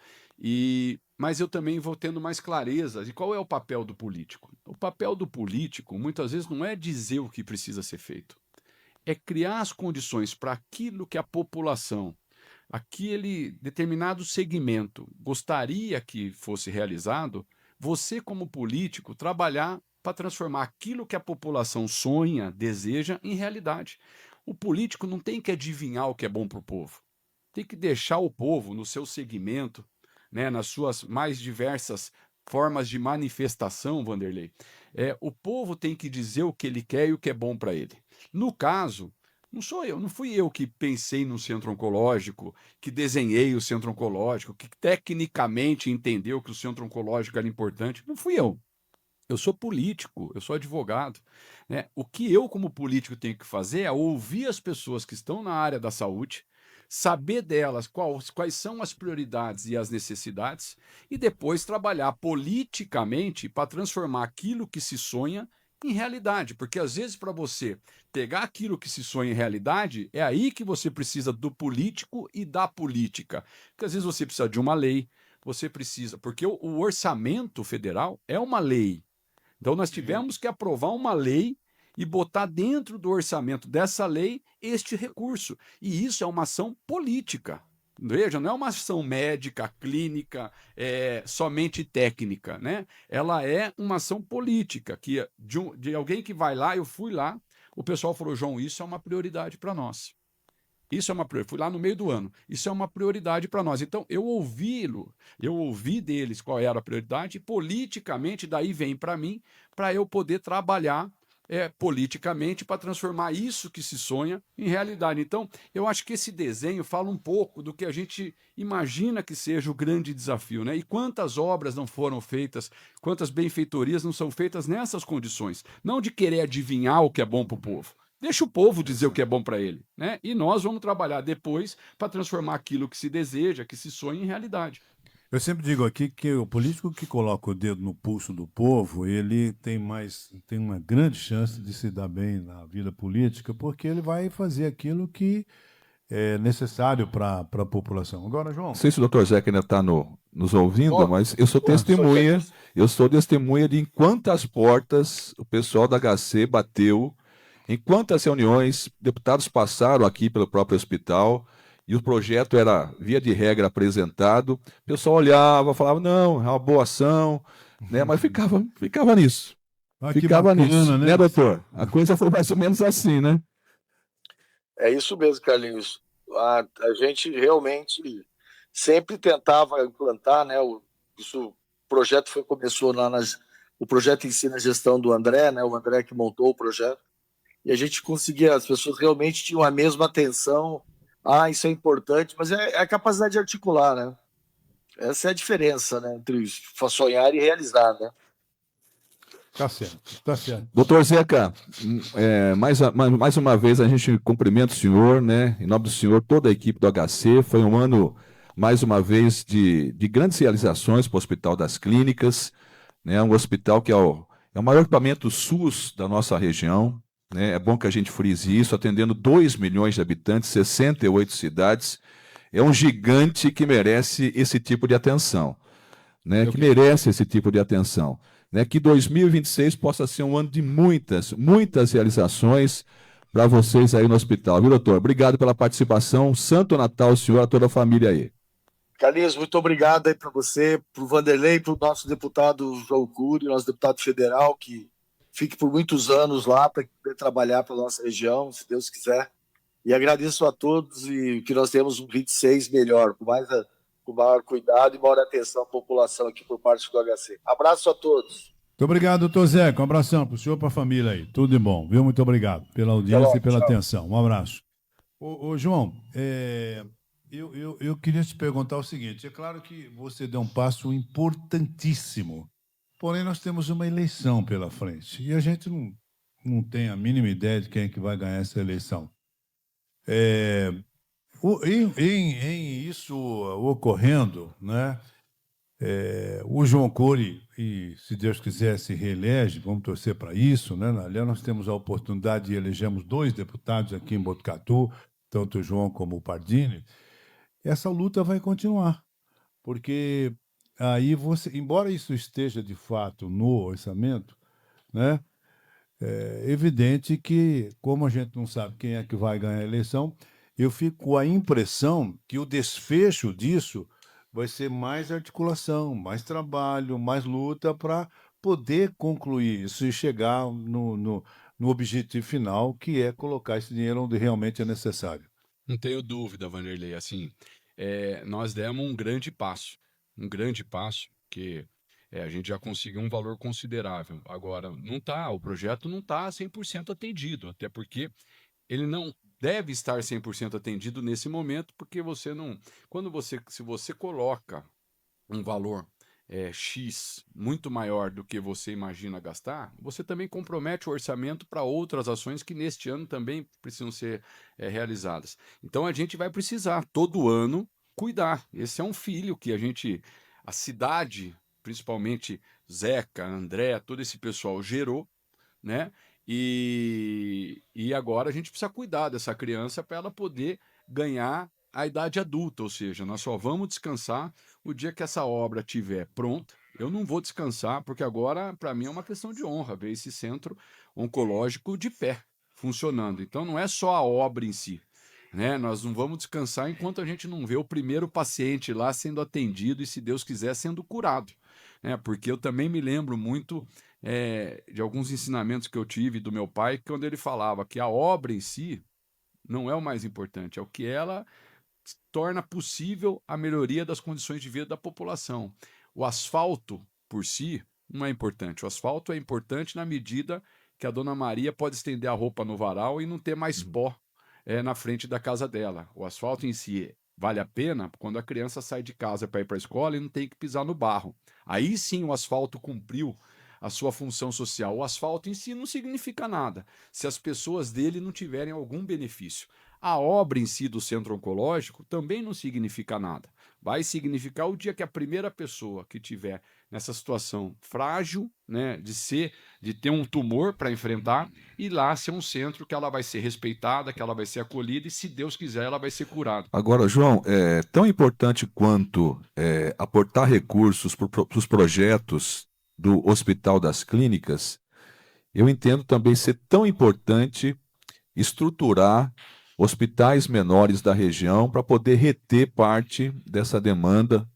mas eu também vou tendo mais clareza de qual é o papel do político. O papel do político muitas vezes não é dizer o que precisa ser feito, é criar as condições para aquilo que a população, aquele determinado segmento gostaria que fosse realizado. Você, como político, trabalhar para transformar aquilo que a população sonha, deseja, em realidade. O político não tem que adivinhar o que é bom para o povo. Tem que deixar o povo no seu segmento, né, nas suas mais diversas formas de manifestação, Vanderlei. O povo tem que dizer o que ele quer e o que é bom para ele. No caso, não fui eu que pensei no centro oncológico, que desenhei o centro oncológico, que tecnicamente entendeu que o centro oncológico era importante. Não fui eu. Eu sou político, eu sou advogado, né? O que eu, como político, tenho que fazer é ouvir as pessoas que estão na área da saúde, saber delas quais são as prioridades e as necessidades, e depois trabalhar politicamente para transformar aquilo que se sonha em realidade, porque às vezes para você pegar aquilo que se sonha em realidade, é aí que você precisa do político e da política. Porque às vezes você precisa de uma lei, porque o orçamento federal é uma lei. Então nós tivemos que aprovar uma lei e botar dentro do orçamento dessa lei este recurso. E isso é uma ação política. Veja, não é uma ação médica, clínica, somente técnica, né? Ela é uma ação política, que de alguém que vai lá, eu fui lá, o pessoal falou, João, isso é uma prioridade para nós. Isso é uma prioridade. Fui lá no meio do ano. Isso é uma prioridade para nós. Então, eu ouvi deles qual era a prioridade, e politicamente, daí vem para mim, para eu poder trabalhar politicamente para transformar isso que se sonha em realidade. Então, eu acho que esse desenho fala um pouco do que a gente imagina que seja o grande desafio, né? E quantas obras não foram feitas, quantas benfeitorias não são feitas nessas condições, não de querer adivinhar o que é bom para o povo. Deixa o povo dizer o que é bom para ele, né? E nós vamos trabalhar depois para transformar aquilo que se deseja, que se sonha, em realidade. Eu sempre digo aqui que o político que coloca o dedo no pulso do povo, ele tem uma grande chance de se dar bem na vida política, porque ele vai fazer aquilo que é necessário para a população. Agora, João... Não sei se o doutor Zeca ainda está nos ouvindo, mas eu sou testemunha de em quantas portas o pessoal da HC bateu, em quantas reuniões deputados passaram aqui pelo próprio hospital, e o projeto era, via de regra, apresentado, o pessoal olhava, falava, não, é uma boa ação, né? Mas ficava nisso. Ficava bacana, nisso, né, doutor? A coisa foi mais ou menos assim, né? É isso mesmo, Carlinhos. A gente realmente sempre tentava implantar, né? O projeto começou lá o projeto Ensina a Gestão do André, né? O André que montou o projeto. E a gente conseguia, as pessoas realmente tinham a mesma atenção. Isso é importante, mas é a capacidade de articular, né? Essa é a diferença, né, entre sonhar e realizar, né? Tá certo, tá certo. Doutor Zeca, mais uma vez a gente cumprimenta o senhor, né? Em nome do senhor, toda a equipe do HC. Foi um ano, mais uma vez, de grandes realizações para o Hospital das Clínicas, né? Um hospital que é o maior equipamento SUS da nossa região. É bom que a gente frise isso, atendendo 2 milhões de habitantes, 68 cidades. É um gigante que merece esse tipo de atenção, né? Que 2026 possa ser um ano de muitas realizações para vocês aí no hospital. Viu, doutor? Obrigado pela participação. Santo Natal ao senhor, a toda a família aí. Carlinhos, muito obrigado aí para você, para o Vanderlei, para o nosso deputado João Cury, nosso deputado federal, que fique por muitos anos lá para poder trabalhar para a nossa região, se Deus quiser. E agradeço a todos e que nós temos um 26 melhor, com maior cuidado e maior atenção à população aqui por parte do HC. Abraço a todos. Muito obrigado, doutor Zeca. Um abração para o senhor e para a família aí. Tudo de bom, viu? Muito obrigado pela audiência e pela atenção. Um abraço. Ô, João, eu queria te perguntar o seguinte: é claro que você deu um passo importantíssimo, porém nós temos uma eleição pela frente e a gente não tem a mínima ideia de quem é que vai ganhar essa eleição. Em isso ocorrendo, né, o João Cury, e se Deus quiser, se reelege, vamos torcer para isso, né? Aliás, nós temos a oportunidade de elegermos 2 deputados aqui em Botucatu, tanto o João como o Pardini. Essa luta vai continuar, porque aí você, embora isso esteja de fato no orçamento, né? É evidente que, como a gente não sabe quem é que vai ganhar a eleição, eu fico com a impressão que o desfecho disso vai ser mais articulação, mais trabalho, mais luta para poder concluir isso e chegar no objetivo final, que é colocar esse dinheiro onde realmente é necessário. Não tenho dúvida, Vanderlei. Assim, nós demos um grande passo, que a gente já conseguiu um valor considerável. Agora, o projeto não está 100% atendido, até porque ele não deve estar 100% atendido nesse momento, porque se você coloca um valor X muito maior do que você imagina gastar, você também compromete o orçamento para outras ações que neste ano também precisam ser realizadas. Então a gente vai precisar todo ano cuidar. Esse é um filho que a cidade, principalmente Zeca, André, todo esse pessoal gerou, né? E agora a gente precisa cuidar dessa criança para ela poder ganhar a idade adulta, ou seja, nós só vamos descansar o dia que essa obra estiver pronta. Eu não vou descansar, porque agora, para mim, é uma questão de honra ver esse centro oncológico de pé, funcionando. Então, não é só a obra em si, né? Nós não vamos descansar enquanto a gente não vê o primeiro paciente lá sendo atendido e, se Deus quiser, sendo curado, né? Porque eu também me lembro muito de alguns ensinamentos que eu tive do meu pai, quando ele falava que a obra em si não é o mais importante, é o que ela torna possível a melhoria das condições de vida da população. O asfalto, por si, não é importante. O asfalto é importante na medida que a dona Maria pode estender a roupa no varal e não ter mais pó na frente da casa dela. O asfalto em si vale a pena quando a criança sai de casa para ir para a escola e não tem que pisar no barro. Aí sim o asfalto cumpriu a sua função social. O asfalto em si não significa nada se as pessoas dele não tiverem algum benefício. A obra em si do centro oncológico também não significa nada. Vai significar o dia que a primeira pessoa que tiver nessa situação frágil, né, de ter um tumor para enfrentar, e lá ser um centro que ela vai ser respeitada, que ela vai ser acolhida e, se Deus quiser, ela vai ser curada. Agora, João, é tão importante quanto aportar recursos para os projetos do Hospital das Clínicas, eu entendo também ser tão importante estruturar hospitais menores da região para poder reter parte dessa demanda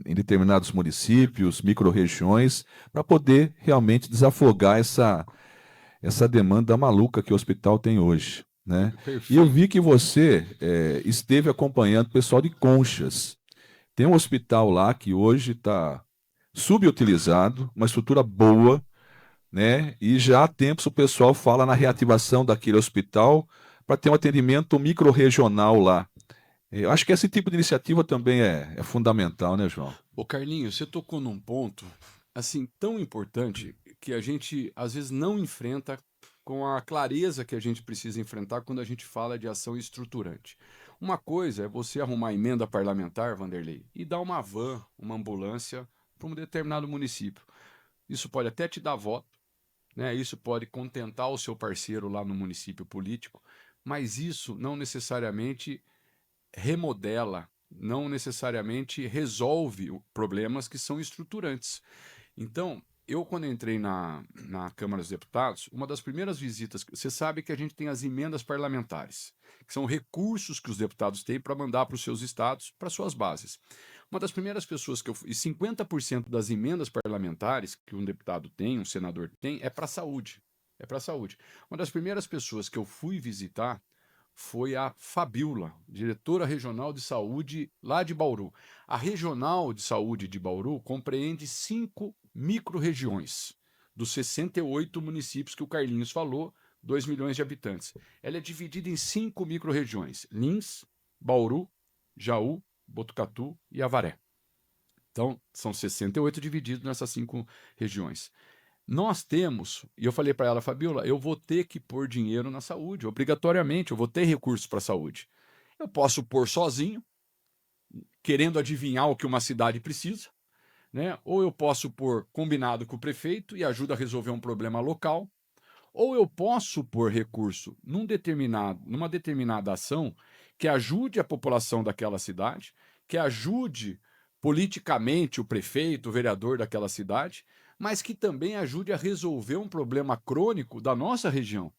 em determinados municípios, micro-regiões, para poder realmente desafogar essa demanda maluca que o hospital tem hoje, né? E eu vi que você esteve acompanhando o pessoal de Conchas. Tem um hospital lá que hoje está subutilizado, uma estrutura boa, né? E já há tempos o pessoal fala na reativação daquele hospital para ter um atendimento micro-regional lá. Eu acho que esse tipo de iniciativa também é fundamental, né, João? Ô Carlinhos, você tocou num ponto assim tão importante que a gente às vezes não enfrenta com a clareza que a gente precisa enfrentar quando a gente fala de ação estruturante. Uma coisa é você arrumar emenda parlamentar, Vanderlei, e dar uma van, uma ambulância para um determinado município. Isso pode até te dar voto, né? Isso pode contentar o seu parceiro lá no município político, mas isso não necessariamente remodela, não necessariamente resolve problemas que são estruturantes. Então, eu, quando entrei na Câmara dos Deputados, uma das primeiras visitas, você sabe que a gente tem as emendas parlamentares, que são recursos que os deputados têm para mandar para os seus estados, para suas bases. Uma das primeiras pessoas que e 50% das emendas parlamentares que um deputado tem, um senador tem, é para a saúde. É para a saúde. Uma das primeiras pessoas que eu fui visitar foi a Fabiola, diretora regional de saúde lá de Bauru. A regional de saúde de Bauru compreende 5 micro-regiões dos 68 municípios que o Carlinhos falou, 2 milhões de habitantes. Ela é dividida em 5 micro-regiões: Lins, Bauru, Jaú, Botucatu e Avaré. Então, são 68 divididos nessas 5 regiões. Nós temos, e eu falei para ela, Fabiola, eu vou ter que pôr dinheiro na saúde, obrigatoriamente, eu vou ter recursos para a saúde. Eu posso pôr sozinho, querendo adivinhar o que uma cidade precisa, né? Ou eu posso pôr combinado com o prefeito e ajuda a resolver um problema local, ou eu posso pôr recurso numa determinada ação que ajude a população daquela cidade, que ajude politicamente o prefeito, o vereador daquela cidade, mas que também ajude a resolver um problema crônico da nossa região.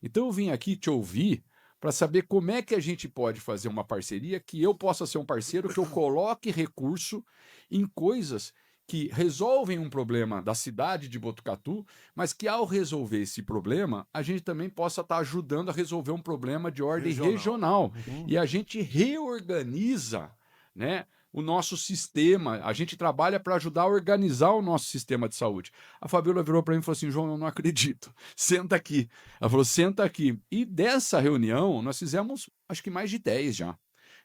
Então eu vim aqui te ouvir para saber como é que a gente pode fazer uma parceria, que eu possa ser um parceiro, que eu coloque recurso em coisas que resolvem um problema da cidade de Botucatu, mas que ao resolver esse problema, a gente também possa estar ajudando a resolver um problema de ordem regional. E a gente reorganiza, né, o nosso sistema, a gente trabalha para ajudar a organizar o nosso sistema de saúde. A Fabiola virou para mim e falou assim, João, eu não acredito, senta aqui. Ela falou, senta aqui. E dessa reunião, nós fizemos, acho que mais de 10 já,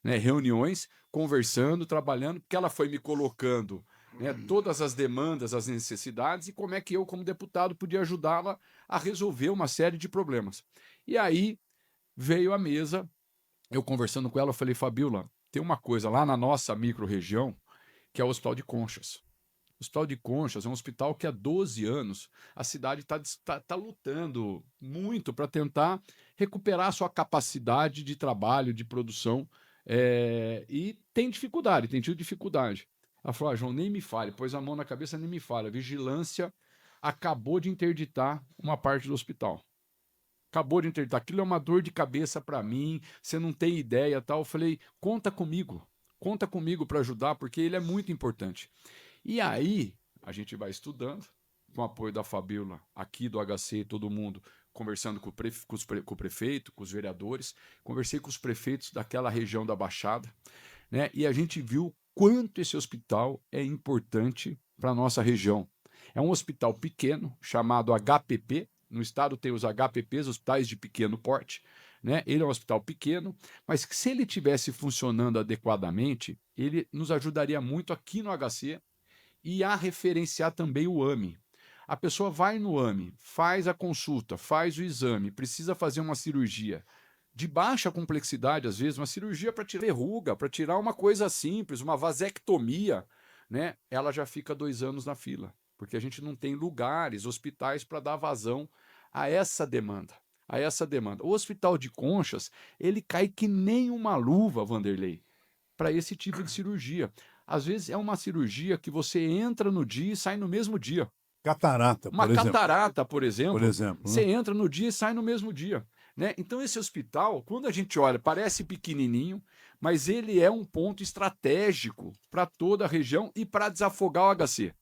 né, reuniões, conversando, trabalhando, porque ela foi me colocando, né, todas as demandas, as necessidades e como é que eu, como deputado, podia ajudá-la a resolver uma série de problemas. E aí veio à mesa, eu conversando com ela, eu falei, Fabiola, tem uma coisa lá na nossa micro-região, que é o Hospital de Conchas. O Hospital de Conchas é um hospital que há 12 anos a cidade está lutando muito para tentar recuperar a sua capacidade de trabalho, de produção, e tem tido dificuldade. Ela falou, João, nem me fale, pôs a mão na cabeça, nem me fale. A vigilância acabou de interditar uma parte do hospital. Acabou de interditar. Aquilo é uma dor de cabeça para mim, você não tem ideia, tal. Eu falei, conta comigo para ajudar, porque ele é muito importante. E aí, a gente vai estudando, com o apoio da Fabiola, aqui do HC, todo mundo, conversando com o prefeito, com os vereadores, conversei com os prefeitos daquela região da Baixada, né? E a gente viu quanto esse hospital é importante para a nossa região. É um hospital pequeno, chamado HPP, no estado tem os HPPs, hospitais de pequeno porte, né? Ele é um hospital pequeno, mas que se ele estivesse funcionando adequadamente, ele nos ajudaria muito aqui no HC e a referenciar também o AME. A pessoa vai no AME, faz a consulta, faz o exame, precisa fazer uma cirurgia de baixa complexidade, às vezes, uma cirurgia para tirar verruga, para tirar uma coisa simples, uma vasectomia, né? Ela já fica 2 anos na fila, porque a gente não tem lugares, hospitais para dar vazão a essa demanda. O Hospital de Conchas, ele cai que nem uma luva, Vanderlei, para esse tipo de cirurgia. Às vezes é uma cirurgia que você entra no dia e sai no mesmo dia. Catarata, por exemplo. Uma catarata, por exemplo, você né? entra no dia e sai no mesmo dia. Né? Então esse hospital, quando a gente olha, parece pequenininho, mas ele é um ponto estratégico para toda a região e para desafogar o HC.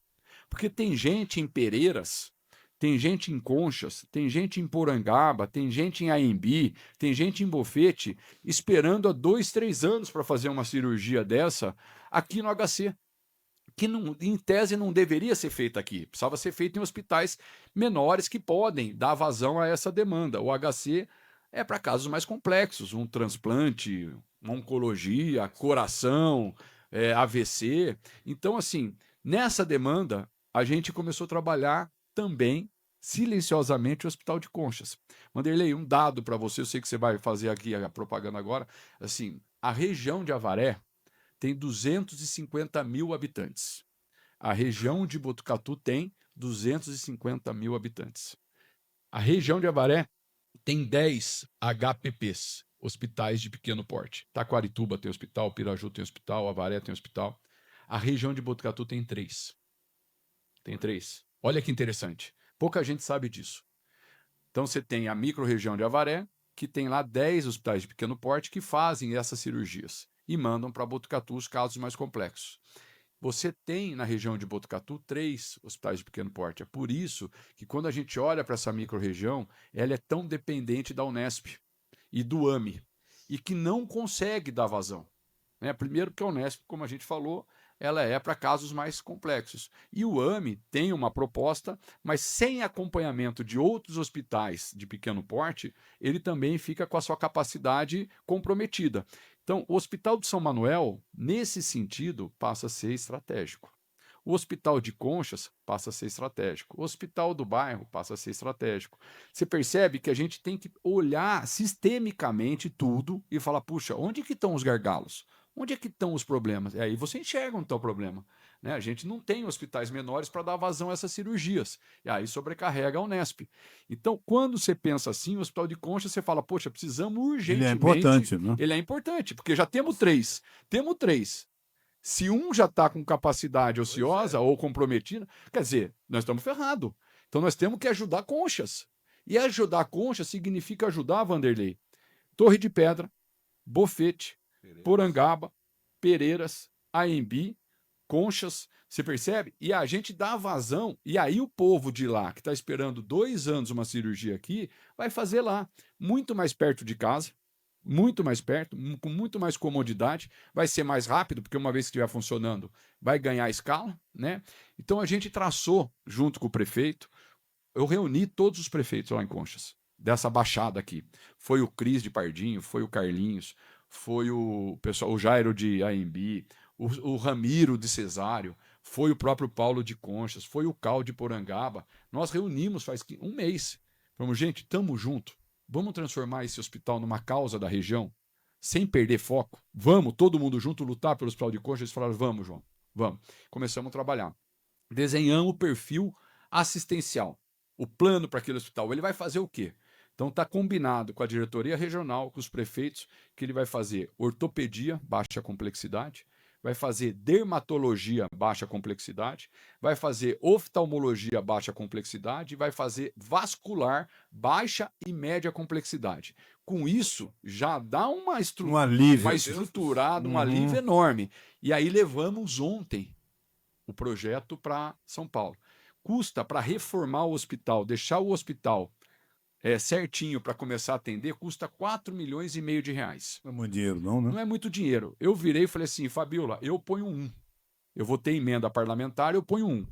Porque tem gente em Pereiras, tem gente em Conchas, tem gente em Porangaba, tem gente em Aembi, tem gente em Bofete, esperando há 2, 3 anos para fazer uma cirurgia dessa aqui no HC. Que não, em tese não deveria ser feita aqui, precisava ser feita em hospitais menores que podem dar vazão a essa demanda. O HC é para casos mais complexos, um transplante, uma oncologia, coração, AVC. Então, assim, nessa demanda, a gente começou a trabalhar também silenciosamente o Hospital de Conchas. Vanderlei, um dado para você, eu sei que você vai fazer aqui a propaganda agora, assim, a região de Avaré tem 250 mil habitantes. A região de Botucatu tem 250 mil habitantes. A região de Avaré tem 10 HPPs, hospitais de pequeno porte. Taquarituba tem hospital, Piraju tem hospital, Avaré tem hospital. A região de Botucatu tem 3. Tem 3. Olha que interessante. Pouca gente sabe disso. Então você tem a micro-região de Avaré, que tem lá 10 hospitais de pequeno porte que fazem essas cirurgias e mandam para Botucatu os casos mais complexos. Você tem na região de Botucatu 3 hospitais de pequeno porte. É por isso que quando a gente olha para essa micro-região, ela é tão dependente da Unesp e do AME, e que não consegue dar vazão. Né? Primeiro porque a Unesp, como a gente falou, ela é para casos mais complexos. E o AME tem uma proposta, mas sem acompanhamento de outros hospitais de pequeno porte, ele também fica com a sua capacidade comprometida. Então, o Hospital de São Manuel, nesse sentido, passa a ser estratégico. O Hospital de Conchas passa a ser estratégico. O Hospital do Bairro passa a ser estratégico. Você percebe que a gente tem que olhar sistemicamente tudo e falar, puxa, onde que estão os gargalos? Onde é que estão os problemas? E aí você enxerga onde está o problema. Né? A gente não tem hospitais menores para dar vazão a essas cirurgias. E aí sobrecarrega a Unesp. Então, quando você pensa assim, o Hospital de Conchas, você fala, poxa, precisamos urgentemente... Ele é importante, né? Ele é importante, porque já temos 3. Temos 3. Se um já está com capacidade ociosa ou comprometida, quer dizer, nós estamos ferrados. Então nós temos que ajudar Conchas. E ajudar Conchas significa ajudar, Vanderlei, Torre de Pedra, Bofete, Porangaba, Pereiras, Aembi, Conchas, você percebe? E a gente dá vazão, e aí o povo de lá, que está esperando 2 anos uma cirurgia aqui, vai fazer lá, muito mais perto de casa, muito mais perto, com muito mais comodidade, vai ser mais rápido, porque uma vez que estiver funcionando, vai ganhar escala, né? Então a gente traçou, junto com o prefeito, eu reuni todos os prefeitos lá em Conchas, dessa baixada aqui. Foi o Cris de Pardinho, foi o Carlinhos, foi o pessoal, o Jairo de Aembi, o Ramiro de Cesário, foi o próprio Paulo de Conchas, foi o Cal de Porangaba. Nós reunimos faz 1 mês. Falamos, gente, estamos juntos. Vamos transformar esse hospital numa causa da região, sem perder foco. Vamos, todo mundo junto, lutar pelo Hospital de Conchas. Eles falaram, vamos, João, vamos. Começamos a trabalhar. Desenhamos o perfil assistencial, o plano para aquele hospital. Ele vai fazer o quê? Então está combinado com a diretoria regional, com os prefeitos, que ele vai fazer ortopedia, baixa complexidade, vai fazer dermatologia, baixa complexidade, vai fazer oftalmologia, baixa complexidade, e vai fazer vascular, baixa e média complexidade. Com isso, já dá uma estruturada, um alívio enorme. E aí levamos ontem o projeto para São Paulo. Custa para reformar o hospital, deixar o hospital certinho para começar a atender, custa 4,5 milhões de reais. Não é muito dinheiro, não, né? Não é muito dinheiro. Eu virei e falei assim, Fabiola, eu ponho 1. Eu vou ter emenda parlamentar, eu ponho 1.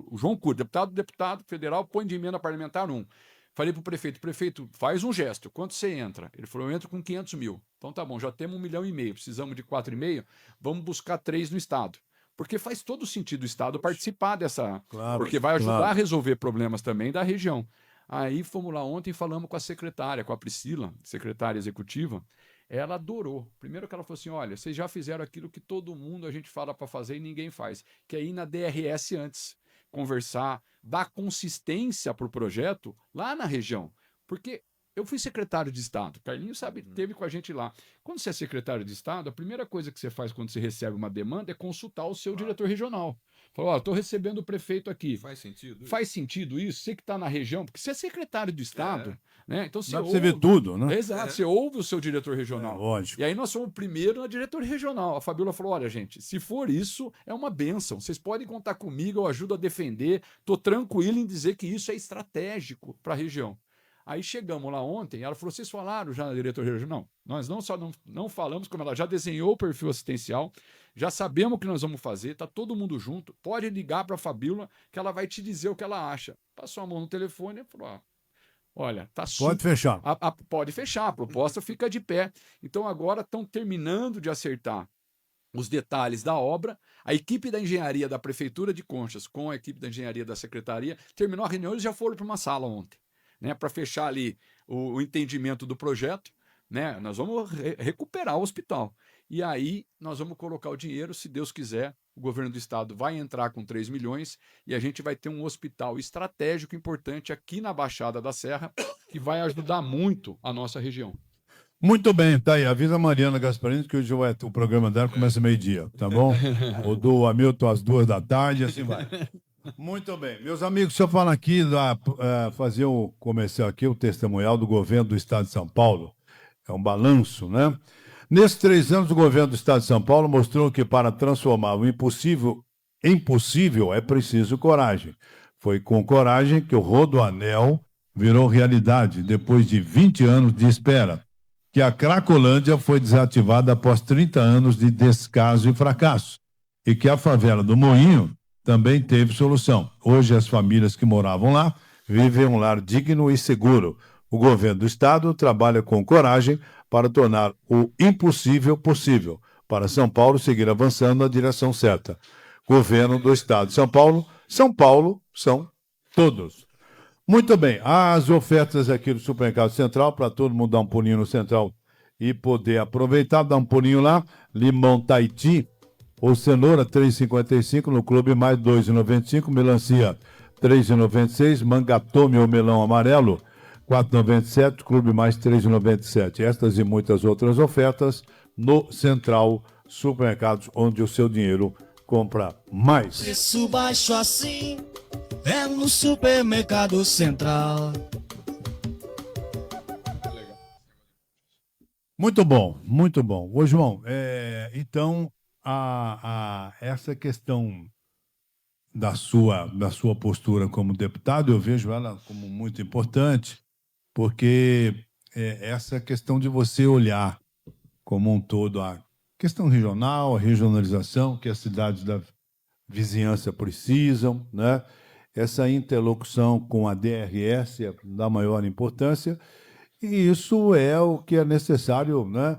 O João Cury, deputado federal, põe de emenda parlamentar 1. Falei pro prefeito, faz um gesto, quanto você entra? Ele falou, eu entro com 500 mil. Então tá bom, já temos 1,5 milhão, precisamos de 4,5, vamos buscar 3 no Estado. Porque faz todo sentido o Estado participar dessa... Claro, porque vai ajudar a resolver problemas também da região. Aí fomos lá ontem e falamos com a secretária, com a Priscila, secretária executiva. Ela adorou. Primeiro que ela falou assim, olha, vocês já fizeram aquilo que todo mundo a gente fala para fazer e ninguém faz, que é ir na DRS antes, conversar, dar consistência para o projeto lá na região. Porque eu fui secretário de Estado, Carlinhos sabe, teve com a gente lá. Quando você é secretário de Estado, a primeira coisa que você faz quando você recebe uma demanda é consultar o seu diretor regional. Falou, ó, estou recebendo o prefeito aqui. Faz sentido isso? Faz sentido isso? Você que está na região, porque você é secretário de Estado, né? Então você vê tudo, né? Exato, você ouve o seu diretor regional. Lógico. E aí nós somos o primeiro na diretoria regional. A Fabiola falou, olha, gente, se for isso, é uma bênção. Vocês podem contar comigo, eu ajudo a defender. Estou tranquilo em dizer que isso é estratégico para a região. Aí chegamos lá ontem, ela falou, vocês falaram já na diretoria regional? Nós não falamos, como ela já desenhou o perfil assistencial, já sabemos o que nós vamos fazer, está todo mundo junto, pode ligar para a Fabíola que ela vai te dizer o que ela acha. Passou a mão no telefone e falou, olha, tá super... Pode fechar. Pode fechar, a proposta fica de pé. Então agora estão terminando de acertar os detalhes da obra. A equipe da engenharia da Prefeitura de Conchas com a equipe da engenharia da Secretaria terminou a reunião e já foram para uma sala ontem, né, para fechar ali o entendimento do projeto, né? Nós vamos recuperar o hospital. E aí nós vamos colocar o dinheiro, se Deus quiser, o governo do estado vai entrar com 3 milhões e a gente vai ter um hospital estratégico importante aqui na Baixada da Serra, que vai ajudar muito a nossa região. Muito bem, tá aí. Avisa a Mariana Gasparini que hoje o programa dela começa meio-dia, tá bom? O do Hamilton às 2 da tarde, assim vai. Muito bem. Meus amigos, deixa eu falar aqui, fazer o comercial aqui, o testemunhal do governo do Estado de São Paulo. É um balanço, né? Nesses 3 anos, o governo do Estado de São Paulo mostrou que para transformar o impossível em possível é preciso coragem. Foi com coragem que o Rodoanel virou realidade, depois de 20 anos de espera, que a Cracolândia foi desativada após 30 anos de descaso e fracasso. e que a favela do Moinho também teve solução. Hoje as famílias que moravam lá vivem um lar digno e seguro. O governo do estado trabalha com coragem para tornar o impossível possível, para São Paulo seguir avançando na direção certa. Governo do estado de São Paulo são todos. Muito bem, as ofertas aqui do Supermercado Central, para todo mundo dar um pulinho no Central e poder aproveitar, dar um pulinho lá. Limão Tahiti ou cenoura, R$ 3,55 no Clube Mais, R$ 2,95. Melancia, R$ 3,96. Mangatome ou melão amarelo, R$ 4,97. Clube Mais, R$ 3,97. Estas e muitas outras ofertas no Central Supermercados, onde o seu dinheiro compra mais. Preço baixo assim é no Supermercado Central. Muito bom, muito bom. Ô, João, então, essa questão da sua postura como deputado, eu vejo ela como muito importante, porque essa questão de você olhar como um todo a questão regional, a regionalização que as cidades da vizinhança precisam, né? Essa interlocução com a DRS é da maior importância, e isso é o que é necessário, né,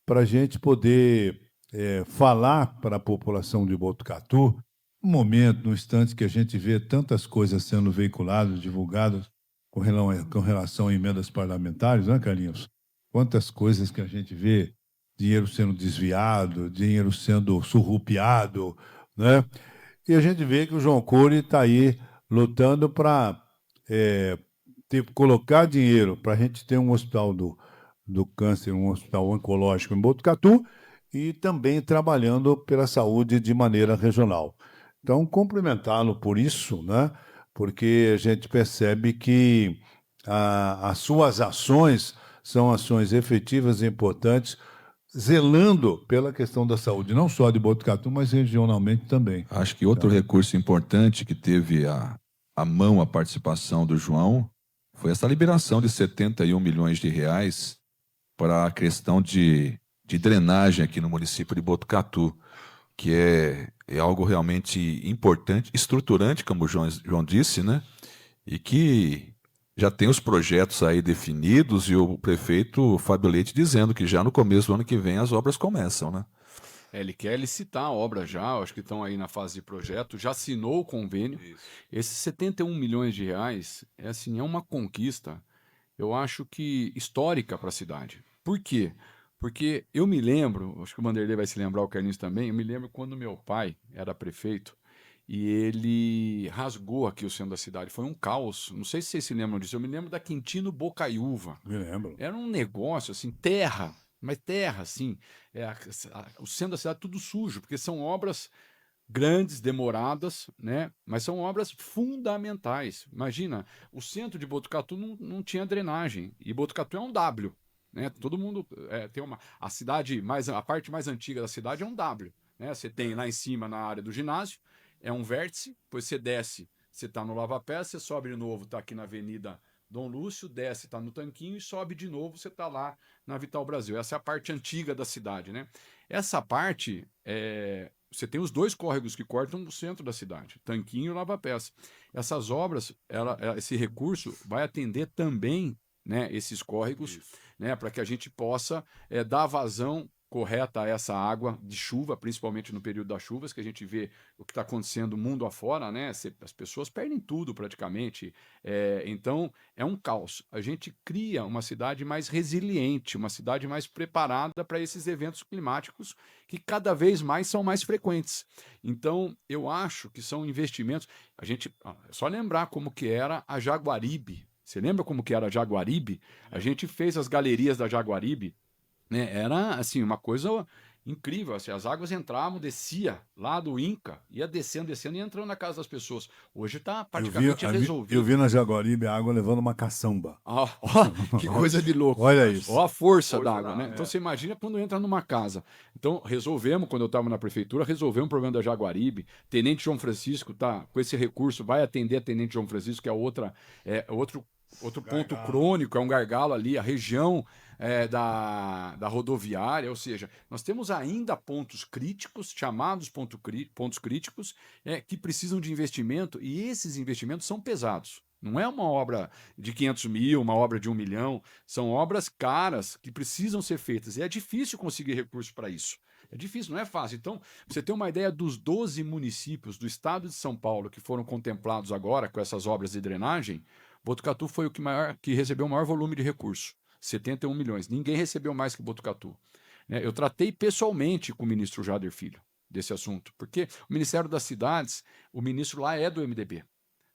para a gente poder falar para a população de Botucatu, no momento, no instante que a gente vê tantas coisas sendo veiculadas, divulgadas com relação a emendas parlamentares, né, Carlinhos? Quantas coisas que a gente vê, dinheiro sendo desviado, dinheiro sendo surrupiado, né? E a gente vê que o João Cury está aí lutando para colocar dinheiro para a gente ter um hospital do câncer, um hospital oncológico em Botucatu, e também trabalhando pela saúde de maneira regional. Então, cumprimentá-lo por isso, né? Porque a gente percebe que as suas ações são ações efetivas e importantes, zelando pela questão da saúde, não só de Botucatu, mas regionalmente também. Acho que outro recurso importante que teve a participação do João foi essa liberação de 71 milhões de reais para a questão de drenagem aqui no município de Botucatu, que é algo realmente importante, estruturante, como o João disse, né? E que já tem os projetos aí definidos, e o prefeito Fábio Leite dizendo que já no começo do ano que vem as obras começam, né? Ele quer licitar a obra já, acho que estão aí na fase de projeto, já assinou o convênio. Isso. Esses 71 milhões de reais é uma conquista, eu acho que histórica para a cidade. Por quê? Porque eu me lembro, acho que o Vanderlei vai se lembrar, o Carlinhos também, eu me lembro quando meu pai era prefeito e ele rasgou aqui o centro da cidade. Foi um caos, não sei se vocês se lembram disso, eu me lembro da Quintino Bocaiúva. Me lembro. Era um negócio assim, terra, mas terra, assim, o centro da cidade tudo sujo, porque são obras grandes, demoradas, né? Mas são obras fundamentais. Imagina, o centro de Botucatu não tinha drenagem, e Botucatu é um W, né? Todo mundo tem a parte mais antiga da cidade é um W, né? Você tem lá em cima, na área do ginásio, é um vértice, depois você desce, você está no Lava Pé, você sobe de novo, está aqui na Avenida Dom Lúcio, desce, está no Tanquinho, e sobe de novo, você está lá na Vital Brasil. Essa é a parte antiga da cidade, né? Essa parte, você tem os dois córregos que cortam o centro da cidade, Tanquinho e Lava Pés. Essas obras, esse recurso vai atender também, né, esses córregos, né, para que a gente possa dar vazão correta a essa água de chuva, principalmente no período das chuvas, que a gente vê o que está acontecendo mundo afora, né? As pessoas perdem tudo praticamente. Então, é um caos. A gente cria uma cidade mais resiliente, uma cidade mais preparada para esses eventos climáticos que cada vez mais são mais frequentes. Então, eu acho que são investimentos... É só lembrar como que era a Jaguaribe. Você lembra como que era a Jaguaribe? A gente fez as galerias da Jaguaribe, né? Era assim, uma coisa incrível, assim, as águas entravam, descia lá do Inca, ia descendo e entrando na casa das pessoas. Hoje está praticamente resolvido. Eu vi na Jaguaribe a água levando uma caçamba. Que coisa de louco. Olha isso. Olha a força da água, né? Então você imagina quando entra numa casa. Então resolvemos, quando eu estava na prefeitura, resolvemos o problema da Jaguaribe. Tenente João Francisco tá com esse recurso, vai atender a Tenente João Francisco, que é outro Outro ponto crônico é um gargalo ali, a região da rodoviária, ou seja, nós temos ainda pontos críticos, chamados pontos críticos, que precisam de investimento, e esses investimentos são pesados. Não é uma obra de 500 mil, uma obra de 1 milhão, são obras caras que precisam ser feitas, e é difícil conseguir recursos para isso. É difícil, não é fácil. Então, você tem uma ideia dos 12 municípios do estado de São Paulo que foram contemplados agora com essas obras de drenagem, Botucatu foi o que recebeu o maior volume de recursos, 71 milhões. Ninguém recebeu mais que Botucatu. Eu tratei pessoalmente com o ministro Jader Filho desse assunto, porque o Ministério das Cidades, o ministro lá é do MDB,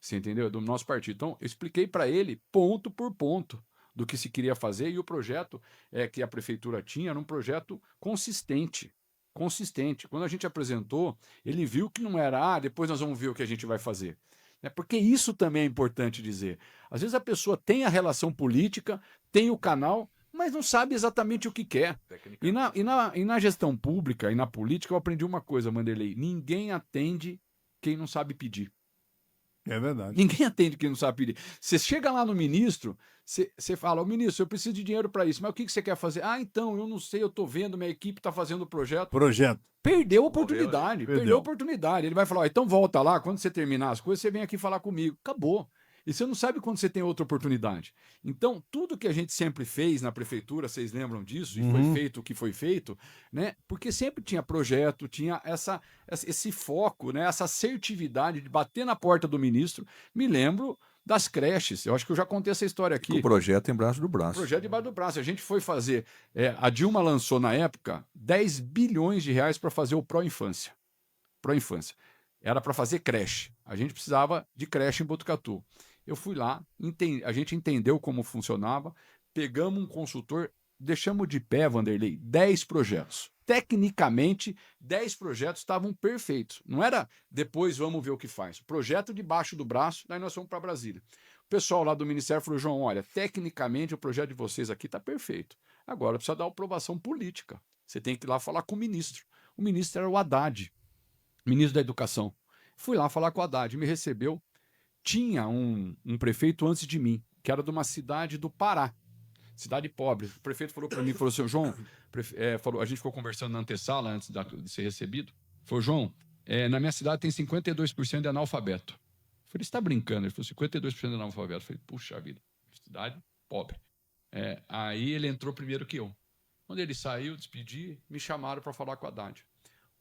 você entendeu? É do nosso partido. Então, eu expliquei para ele, ponto por ponto, do que se queria fazer, e o projeto que a prefeitura tinha era um projeto consistente. Quando a gente apresentou, ele viu que não era, depois nós vamos ver o que a gente vai fazer. Porque isso também é importante dizer. Às vezes a pessoa tem a relação política, tem o canal, mas não sabe exatamente o que quer. E na gestão pública e na política eu aprendi uma coisa, Vanderlei: ninguém atende quem não sabe pedir. É verdade. Ninguém atende quem não sabe pedir. Você chega lá no ministro, você fala: ministro, eu preciso de dinheiro para isso, mas o que você quer fazer? Então, eu não sei, eu estou vendo, minha equipe está fazendo o projeto. Perdeu a oportunidade, perdeu a oportunidade. Ele vai falar: então volta lá, quando você terminar as coisas, você vem aqui falar comigo. Acabou. E você não sabe quando você tem outra oportunidade. Então, tudo que a gente sempre fez na prefeitura, vocês lembram disso? E foi feito o que foi feito, né? Porque sempre tinha projeto, tinha esse foco, né? Essa assertividade de bater na porta do ministro. Me lembro das creches. Eu acho que eu já contei essa história aqui. O projeto embaixo do braço. O projeto embaixo do braço. A gente foi fazer... a Dilma lançou, na época, 10 bilhões de reais para fazer o Pró-Infância. Pró-Infância. Era para fazer creche. A gente precisava de creche em Botucatu. Eu fui lá, a gente entendeu como funcionava, pegamos um consultor, deixamos de pé, Vanderlei, 10 projetos. Tecnicamente, 10 projetos estavam perfeitos. Não era depois vamos ver o que faz. Projeto debaixo do braço, daí nós fomos para Brasília. O pessoal lá do Ministério falou: João, olha, tecnicamente o projeto de vocês aqui está perfeito. Agora precisa dar aprovação política. Você tem que ir lá falar com o ministro. O ministro era o Haddad, ministro da Educação. Fui lá falar com o Haddad, me recebeu. Tinha um prefeito antes de mim, que era de uma cidade do Pará, cidade pobre. O prefeito falou para mim, falou assim: João, a gente ficou conversando na antessala antes de ser recebido. Falou: João, na minha cidade tem 52% de analfabeto. Eu falei: você está brincando? Ele falou: 52% de analfabeto. Eu falei: puxa vida, cidade pobre. Aí ele entrou primeiro que eu. Quando ele saiu, despedi, me chamaram para falar com o Haddad.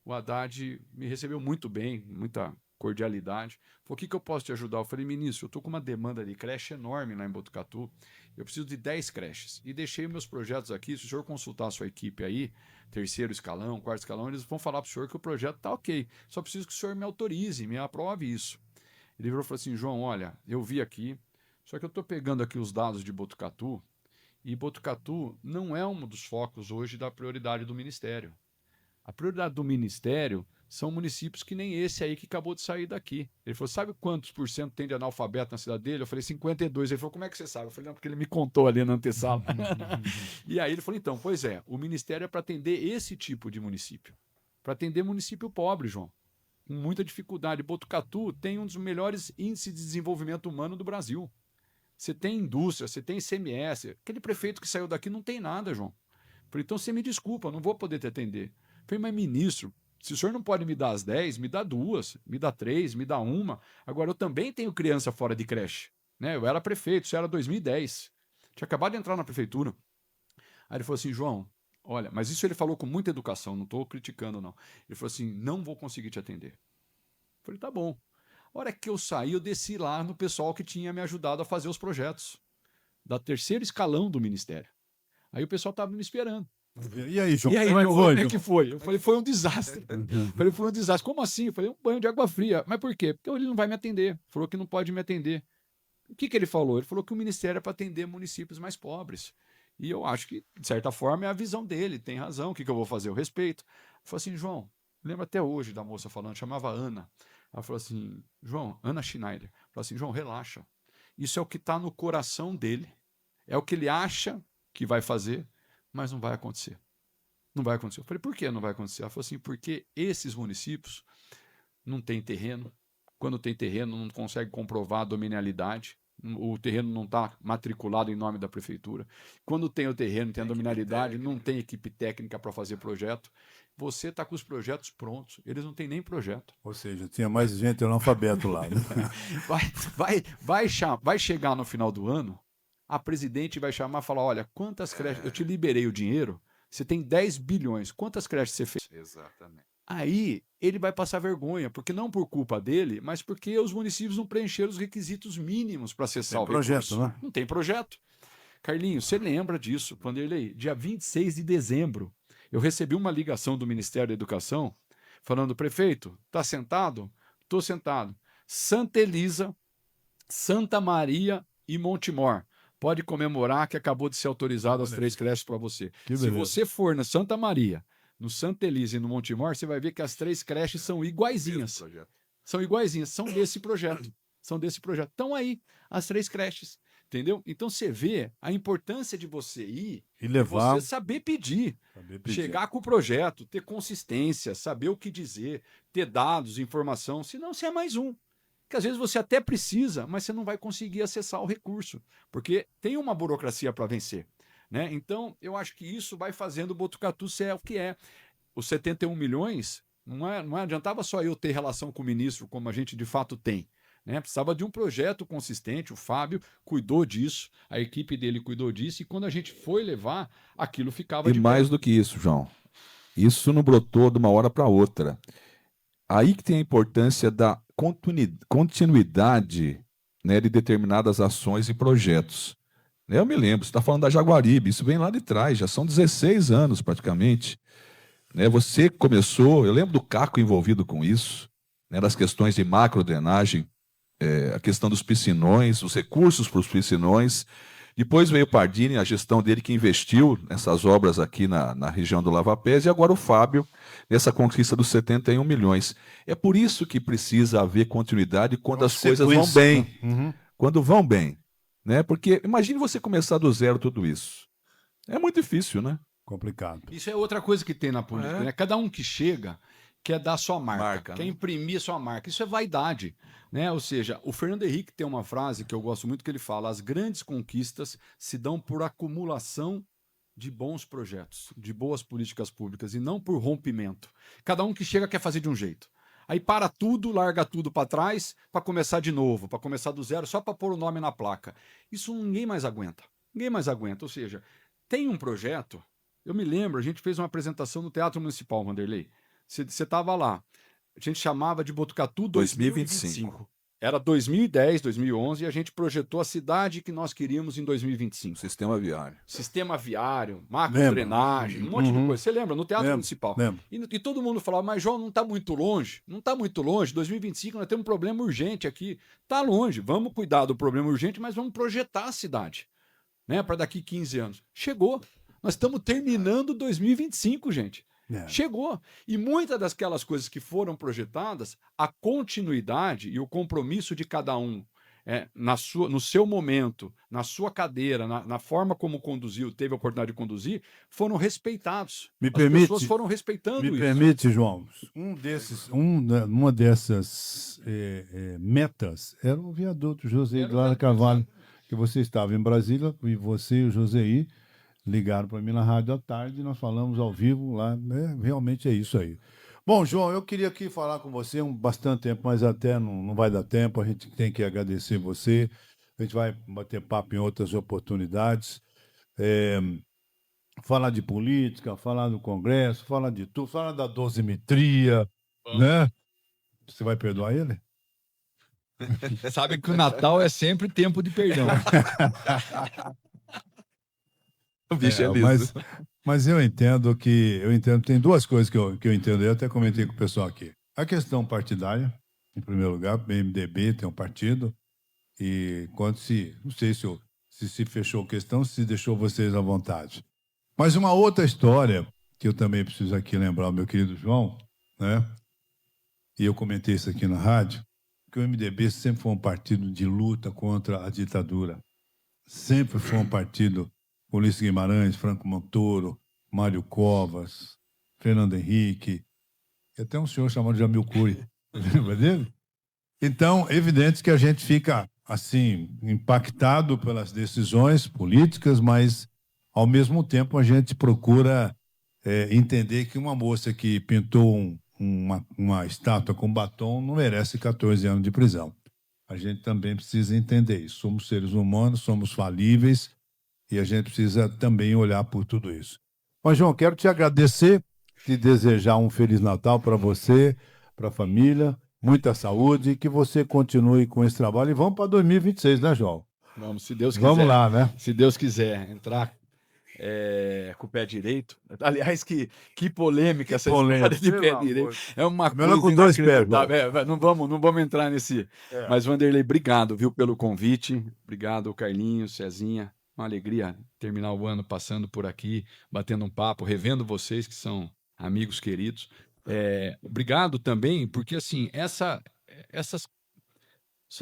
O Haddad me recebeu muito bem, muita cordialidade. Falou: o que eu posso te ajudar? Eu falei: ministro, eu estou com uma demanda de creche enorme lá em Botucatu, eu preciso de 10 creches. E deixei meus projetos aqui, se o senhor consultar a sua equipe aí, 3º escalão, 4º escalão, eles vão falar para o senhor que o projeto está ok. Só preciso que o senhor me autorize, me aprove isso. Ele virou e falou assim: João, olha, eu vi aqui, só que eu estou pegando aqui os dados de Botucatu, e Botucatu não é um dos focos hoje da prioridade do Ministério. A prioridade do Ministério são municípios que nem esse aí que acabou de sair daqui. Ele falou: sabe quantos por cento tem de analfabeto na cidade dele? Eu falei: 52%. Ele falou: como é que você sabe? Eu falei: não, porque ele me contou ali na antessala. E aí ele falou: então, pois é, o Ministério é para atender esse tipo de município. Para atender município pobre, João. Com muita dificuldade. Botucatu tem um dos melhores índices de desenvolvimento humano do Brasil. Você tem indústria, você tem ICMS. Aquele prefeito que saiu daqui não tem nada, João. Eu falei: então você me desculpa, eu não vou poder te atender. Eu falei: mas ministro, se o senhor não pode me dar as 10, me dá 2, me dá 3, me dá 1. Agora, eu também tenho criança fora de creche. Né? Eu era prefeito, isso era 2010. Tinha acabado de entrar na prefeitura. Aí ele falou assim: João, olha, mas isso ele falou com muita educação, não estou criticando, não. Ele falou assim: não vou conseguir te atender. Eu falei: tá bom. A hora que eu saí, eu desci lá no pessoal que tinha me ajudado a fazer os projetos, da 3º escalão do Ministério. Aí o pessoal estava me esperando. E aí, João? E aí, como é que foi? Eu falei: foi um desastre. Eu falei: foi um desastre. Como assim? Eu falei: um banho de água fria. Mas por quê? Porque ele não vai me atender. Falou que não pode me atender. O que ele falou? Ele falou que o Ministério é para atender municípios mais pobres. E eu acho que, de certa forma, é a visão dele. Tem razão. O que eu vou fazer? Eu respeito. Eu falei assim: João, lembro até hoje da moça falando, chamava Ana. Ela falou assim: João, Ana Schneider. Falou assim: João, relaxa. Isso é o que está no coração dele. É o que ele acha que vai fazer, mas não vai acontecer. Não vai acontecer. Eu falei: por que não vai acontecer? Ela falou assim: porque esses municípios não têm terreno. Quando tem terreno, não consegue comprovar a dominialidade. o terreno não está matriculado em nome da prefeitura. Quando tem o terreno, tem a dominalidade, não tem equipe técnica para fazer projeto, você está com os projetos prontos. Eles não têm nem projeto. Ou seja, tinha mais gente analfabeto lá. Né? Vai chegar no final do ano, a presidente vai chamar e falar, olha, quantas creches... Eu te liberei o dinheiro, você tem 10 bilhões. Quantas creches você fez? Exatamente. Aí ele vai passar vergonha, porque não por culpa dele, mas porque os municípios não preencheram os requisitos mínimos para acessar o recurso. Né? Não tem projeto. Carlinhos, você lembra disso? Vanderlei, dia 26 de dezembro, eu recebi uma ligação do Ministério da Educação falando, prefeito, está sentado? Estou sentado. Santa Elisa, Santa Maria e Montemor. Pode comemorar que acabou de ser autorizado as 3 creches para você. Se você for na Santa Maria, no Santa Elisa e no Montemor, você vai ver que as 3 creches são iguaizinhas. São iguaizinhas, são desse projeto. Estão aí, as 3 creches. Entendeu? Então você vê a importância de você ir e levar, você saber pedir. Chegar com o projeto, ter consistência, saber o que dizer, ter dados, informação, senão você é mais um. Que às vezes você até precisa, mas você não vai conseguir acessar o recurso, porque tem uma burocracia para vencer. Né? Então, eu acho que isso vai fazendo o Botucatu ser o que é. Os 71 milhões, não adiantava só eu ter relação com o ministro, como a gente de fato tem. Né? Precisava de um projeto consistente, o Fábio cuidou disso, a equipe dele cuidou disso, e quando a gente foi levar, aquilo ficava de pé. E mais do que isso, João, isso não brotou de uma hora para outra. Aí que tem a importância da continuidade, né, de determinadas ações e projetos. Eu me lembro, você está falando da Jaguaribe, isso vem lá de trás, já são 16 anos praticamente. Né, você começou, eu lembro do Caco envolvido com isso, né, das questões de macrodrenagem, a questão dos piscinões, os recursos para os piscinões. Depois veio o Pardini, a gestão dele que investiu nessas obras aqui na região do Lava Pés, e agora o Fábio, nessa conquista dos 71 milhões. É por isso que precisa haver continuidade quando as coisas vão bem. Uhum. Quando vão bem. Né? Porque imagine você começar do zero tudo isso. É muito difícil, né? Complicado. Isso é outra coisa que tem na política. Né? Cada um que chega quer dar sua marca, quer imprimir sua marca. Isso é vaidade. Né? Ou seja, o Fernando Henrique tem uma frase que eu gosto muito que ele fala: as grandes conquistas se dão por acumulação de bons projetos, de boas políticas públicas, e não por rompimento. Cada um que chega quer fazer de um jeito. Aí para tudo, larga tudo para trás para começar de novo, para começar do zero, só para pôr o nome na placa. Isso ninguém mais aguenta. Ninguém mais aguenta. Ou seja, tem um projeto. Eu me lembro, a gente fez uma apresentação no Teatro Municipal, Vanderlei. Você estava lá. A gente chamava de Botucatu 2025. Era 2010, 2011, e a gente projetou a cidade que nós queríamos em 2025. Sistema viário. Sistema viário, macro-drenagem, um monte de coisa. Você lembra? No Teatro Municipal. Lembro. E todo mundo falava, mas João, não está muito longe. Não está muito longe. 2025 nós temos um problema urgente aqui. Está longe. Vamos cuidar do problema urgente, mas vamos projetar a cidade, né, para daqui 15 anos. Chegou. Nós estamos terminando 2025, gente. Chegou. E muitas daquelas coisas que foram projetadas, a continuidade e o compromisso de cada um no seu momento, na sua cadeira, na forma como conduziu, teve a oportunidade de conduzir, foram respeitados. As pessoas foram respeitando isso. Me permite, João, uma dessas metas era o viaduto José Eduardo Carvalho, que você estava em Brasília, e você e o Joséi ligaram para mim na rádio à tarde e nós falamos ao vivo lá, né? Realmente é isso aí. Bom, João, eu queria aqui falar com você bastante tempo, mas até não vai dar tempo, a gente tem que agradecer você, a gente vai bater papo em outras oportunidades, falar de política, falar do Congresso, falar de tudo, falar da dosimetria, né? Você vai perdoar ele? Sabe que o Natal é sempre tempo de perdão. O bicho é liso. Mas eu entendo, tem duas coisas que eu entendo, eu até comentei com o pessoal aqui. A questão partidária, em primeiro lugar, o MDB tem um partido, e não sei se fechou a questão, se deixou vocês à vontade. Mas uma outra história, que eu também preciso aqui lembrar o meu querido João, né? E eu comentei isso aqui na rádio, que o MDB sempre foi um partido de luta contra a ditadura. Sempre foi um partido... Ulisses Guimarães, Franco Montoro, Mário Covas, Fernando Henrique, e até um senhor chamado Jamil Cury. Lembra dele? Então, é evidente que a gente fica assim, impactado pelas decisões políticas, mas, ao mesmo tempo, a gente procura entender que uma moça que pintou uma estátua com batom não merece 14 anos de prisão. A gente também precisa entender isso. Somos seres humanos, somos falíveis e a gente precisa também olhar por tudo isso. Mas, João, quero te agradecer, te desejar um Feliz Natal para você, para a família, muita saúde e que você continue com esse trabalho. E vamos para 2026, né, João? Vamos, se Deus quiser. Vamos lá, né? Se Deus quiser entrar com o pé direito. Aliás, que polêmica essa história de pé direito. É uma melhor coisa com 2 pés. Não vamos entrar nesse. Mas, Vanderlei, obrigado, viu, pelo convite. Obrigado, Carlinhos, Cezinha. Uma alegria terminar o ano passando por aqui, batendo um papo, revendo vocês, que são amigos queridos. Obrigado também, porque assim, essas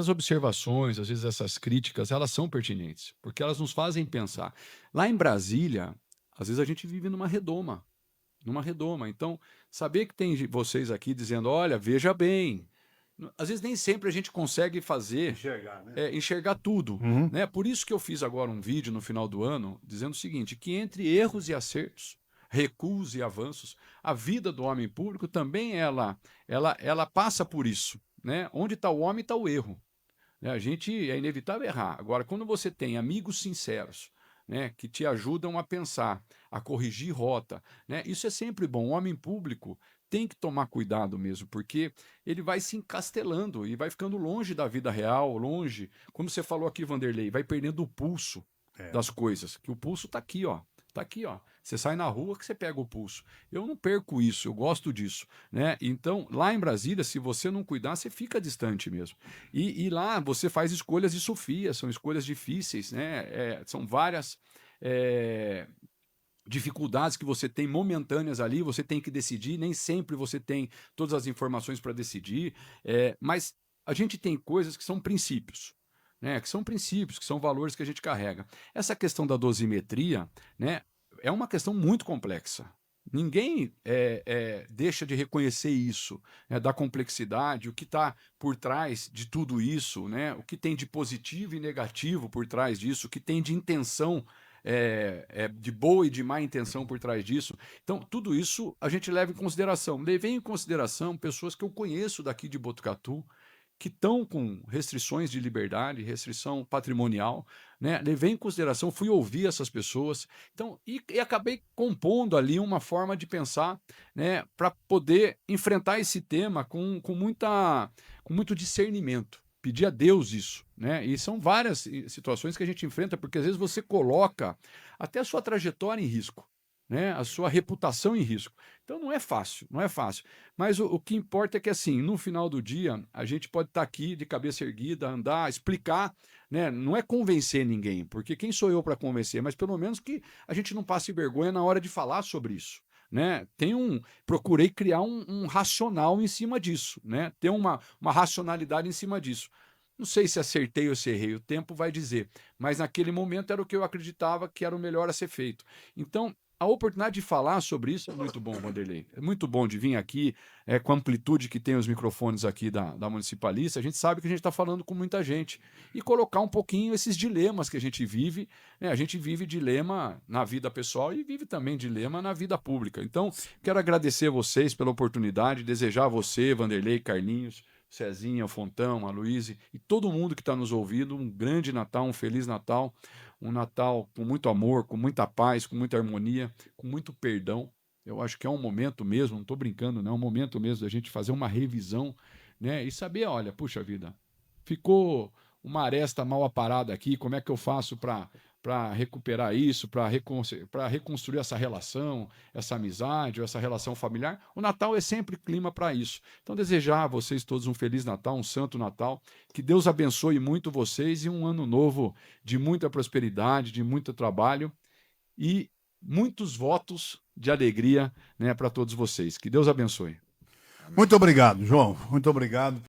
observações, às vezes essas críticas, elas são pertinentes, porque elas nos fazem pensar. Lá em Brasília, às vezes a gente vive numa redoma. Então, saber que tem vocês aqui dizendo, olha, veja bem, às vezes nem sempre a gente consegue enxergar tudo. Uhum. Né? Por isso que eu fiz agora um vídeo no final do ano, dizendo o seguinte, que entre erros e acertos, recuos e avanços, a vida do homem público também ela passa por isso. Né? Onde está o homem, está o erro. Né? É inevitável errar. Agora, quando você tem amigos sinceros, né, que te ajudam a pensar, a corrigir rota, né, isso é sempre bom. O homem público tem que tomar cuidado mesmo, porque ele vai se encastelando e vai ficando longe da vida real, longe, como você falou aqui, Vanderlei, vai perdendo o pulso das coisas, que o pulso está aqui, ó. Tá aqui, ó. Você sai na rua que você pega o pulso. Eu não perco isso, eu gosto disso, né? Então, lá em Brasília, se você não cuidar, você fica distante mesmo. E lá você faz escolhas de sofia, são escolhas difíceis, né? São várias dificuldades que você tem momentâneas ali, você tem que decidir, nem sempre você tem todas as informações para decidir, mas a gente tem coisas que são princípios. Né, que são princípios, que são valores que a gente carrega. Essa questão da dosimetria, né, é uma questão muito complexa. Ninguém deixa de reconhecer isso, né, da complexidade, o que está por trás de tudo isso, né, o que tem de positivo e negativo por trás disso, o que tem de intenção, de boa e de má intenção por trás disso. Então, tudo isso a gente leva em consideração. Levei em consideração pessoas que eu conheço daqui de Botucatu, que estão com restrições de liberdade, restrição patrimonial, né? Levei em consideração, fui ouvir essas pessoas, então, e acabei compondo ali uma forma de pensar, né, para poder enfrentar esse tema com muito discernimento. Pedir a Deus isso, né? E são várias situações que a gente enfrenta, porque às vezes você coloca até a sua trajetória em risco. Né, a sua reputação em risco. Então não é fácil, mas o que importa é que assim, no final do dia, a gente pode estar aqui de cabeça erguida, andar, explicar, né, não é convencer ninguém, porque quem sou eu para convencer, mas pelo menos que a gente não passe vergonha na hora de falar sobre isso. Né? Procurei criar um racional em cima disso, né? Ter uma racionalidade em cima disso. Não sei se acertei ou se errei, o tempo vai dizer, mas naquele momento era o que eu acreditava que era o melhor a ser feito. Então, a oportunidade de falar sobre isso é muito bom, Vanderlei. É muito bom de vir aqui com a amplitude que tem os microfones aqui da Municipalista. A gente sabe que a gente está falando com muita gente. E colocar um pouquinho esses dilemas que a gente vive. Né? A gente vive dilema na vida pessoal e vive também dilema na vida pública. Então, quero agradecer a vocês pela oportunidade, desejar a você, Vanderlei, Carlinhos, Cezinha, Fontão, a Luíse e todo mundo que está nos ouvindo um grande Natal, um Feliz Natal. Um Natal com muito amor, com muita paz, com muita harmonia, com muito perdão. Eu acho que é um momento mesmo, não estou brincando, não, é um momento mesmo da gente fazer uma revisão, né? E saber, olha, puxa vida, ficou uma aresta mal aparada aqui, como é que eu faço para recuperar isso, para reconstruir essa relação, essa amizade, essa relação familiar? O Natal é sempre clima para isso. Então, desejar a vocês todos um Feliz Natal, um Santo Natal, que Deus abençoe muito vocês e um ano novo de muita prosperidade, de muito trabalho e muitos votos de alegria, né, para todos vocês. Que Deus abençoe. Muito obrigado, João. Muito obrigado.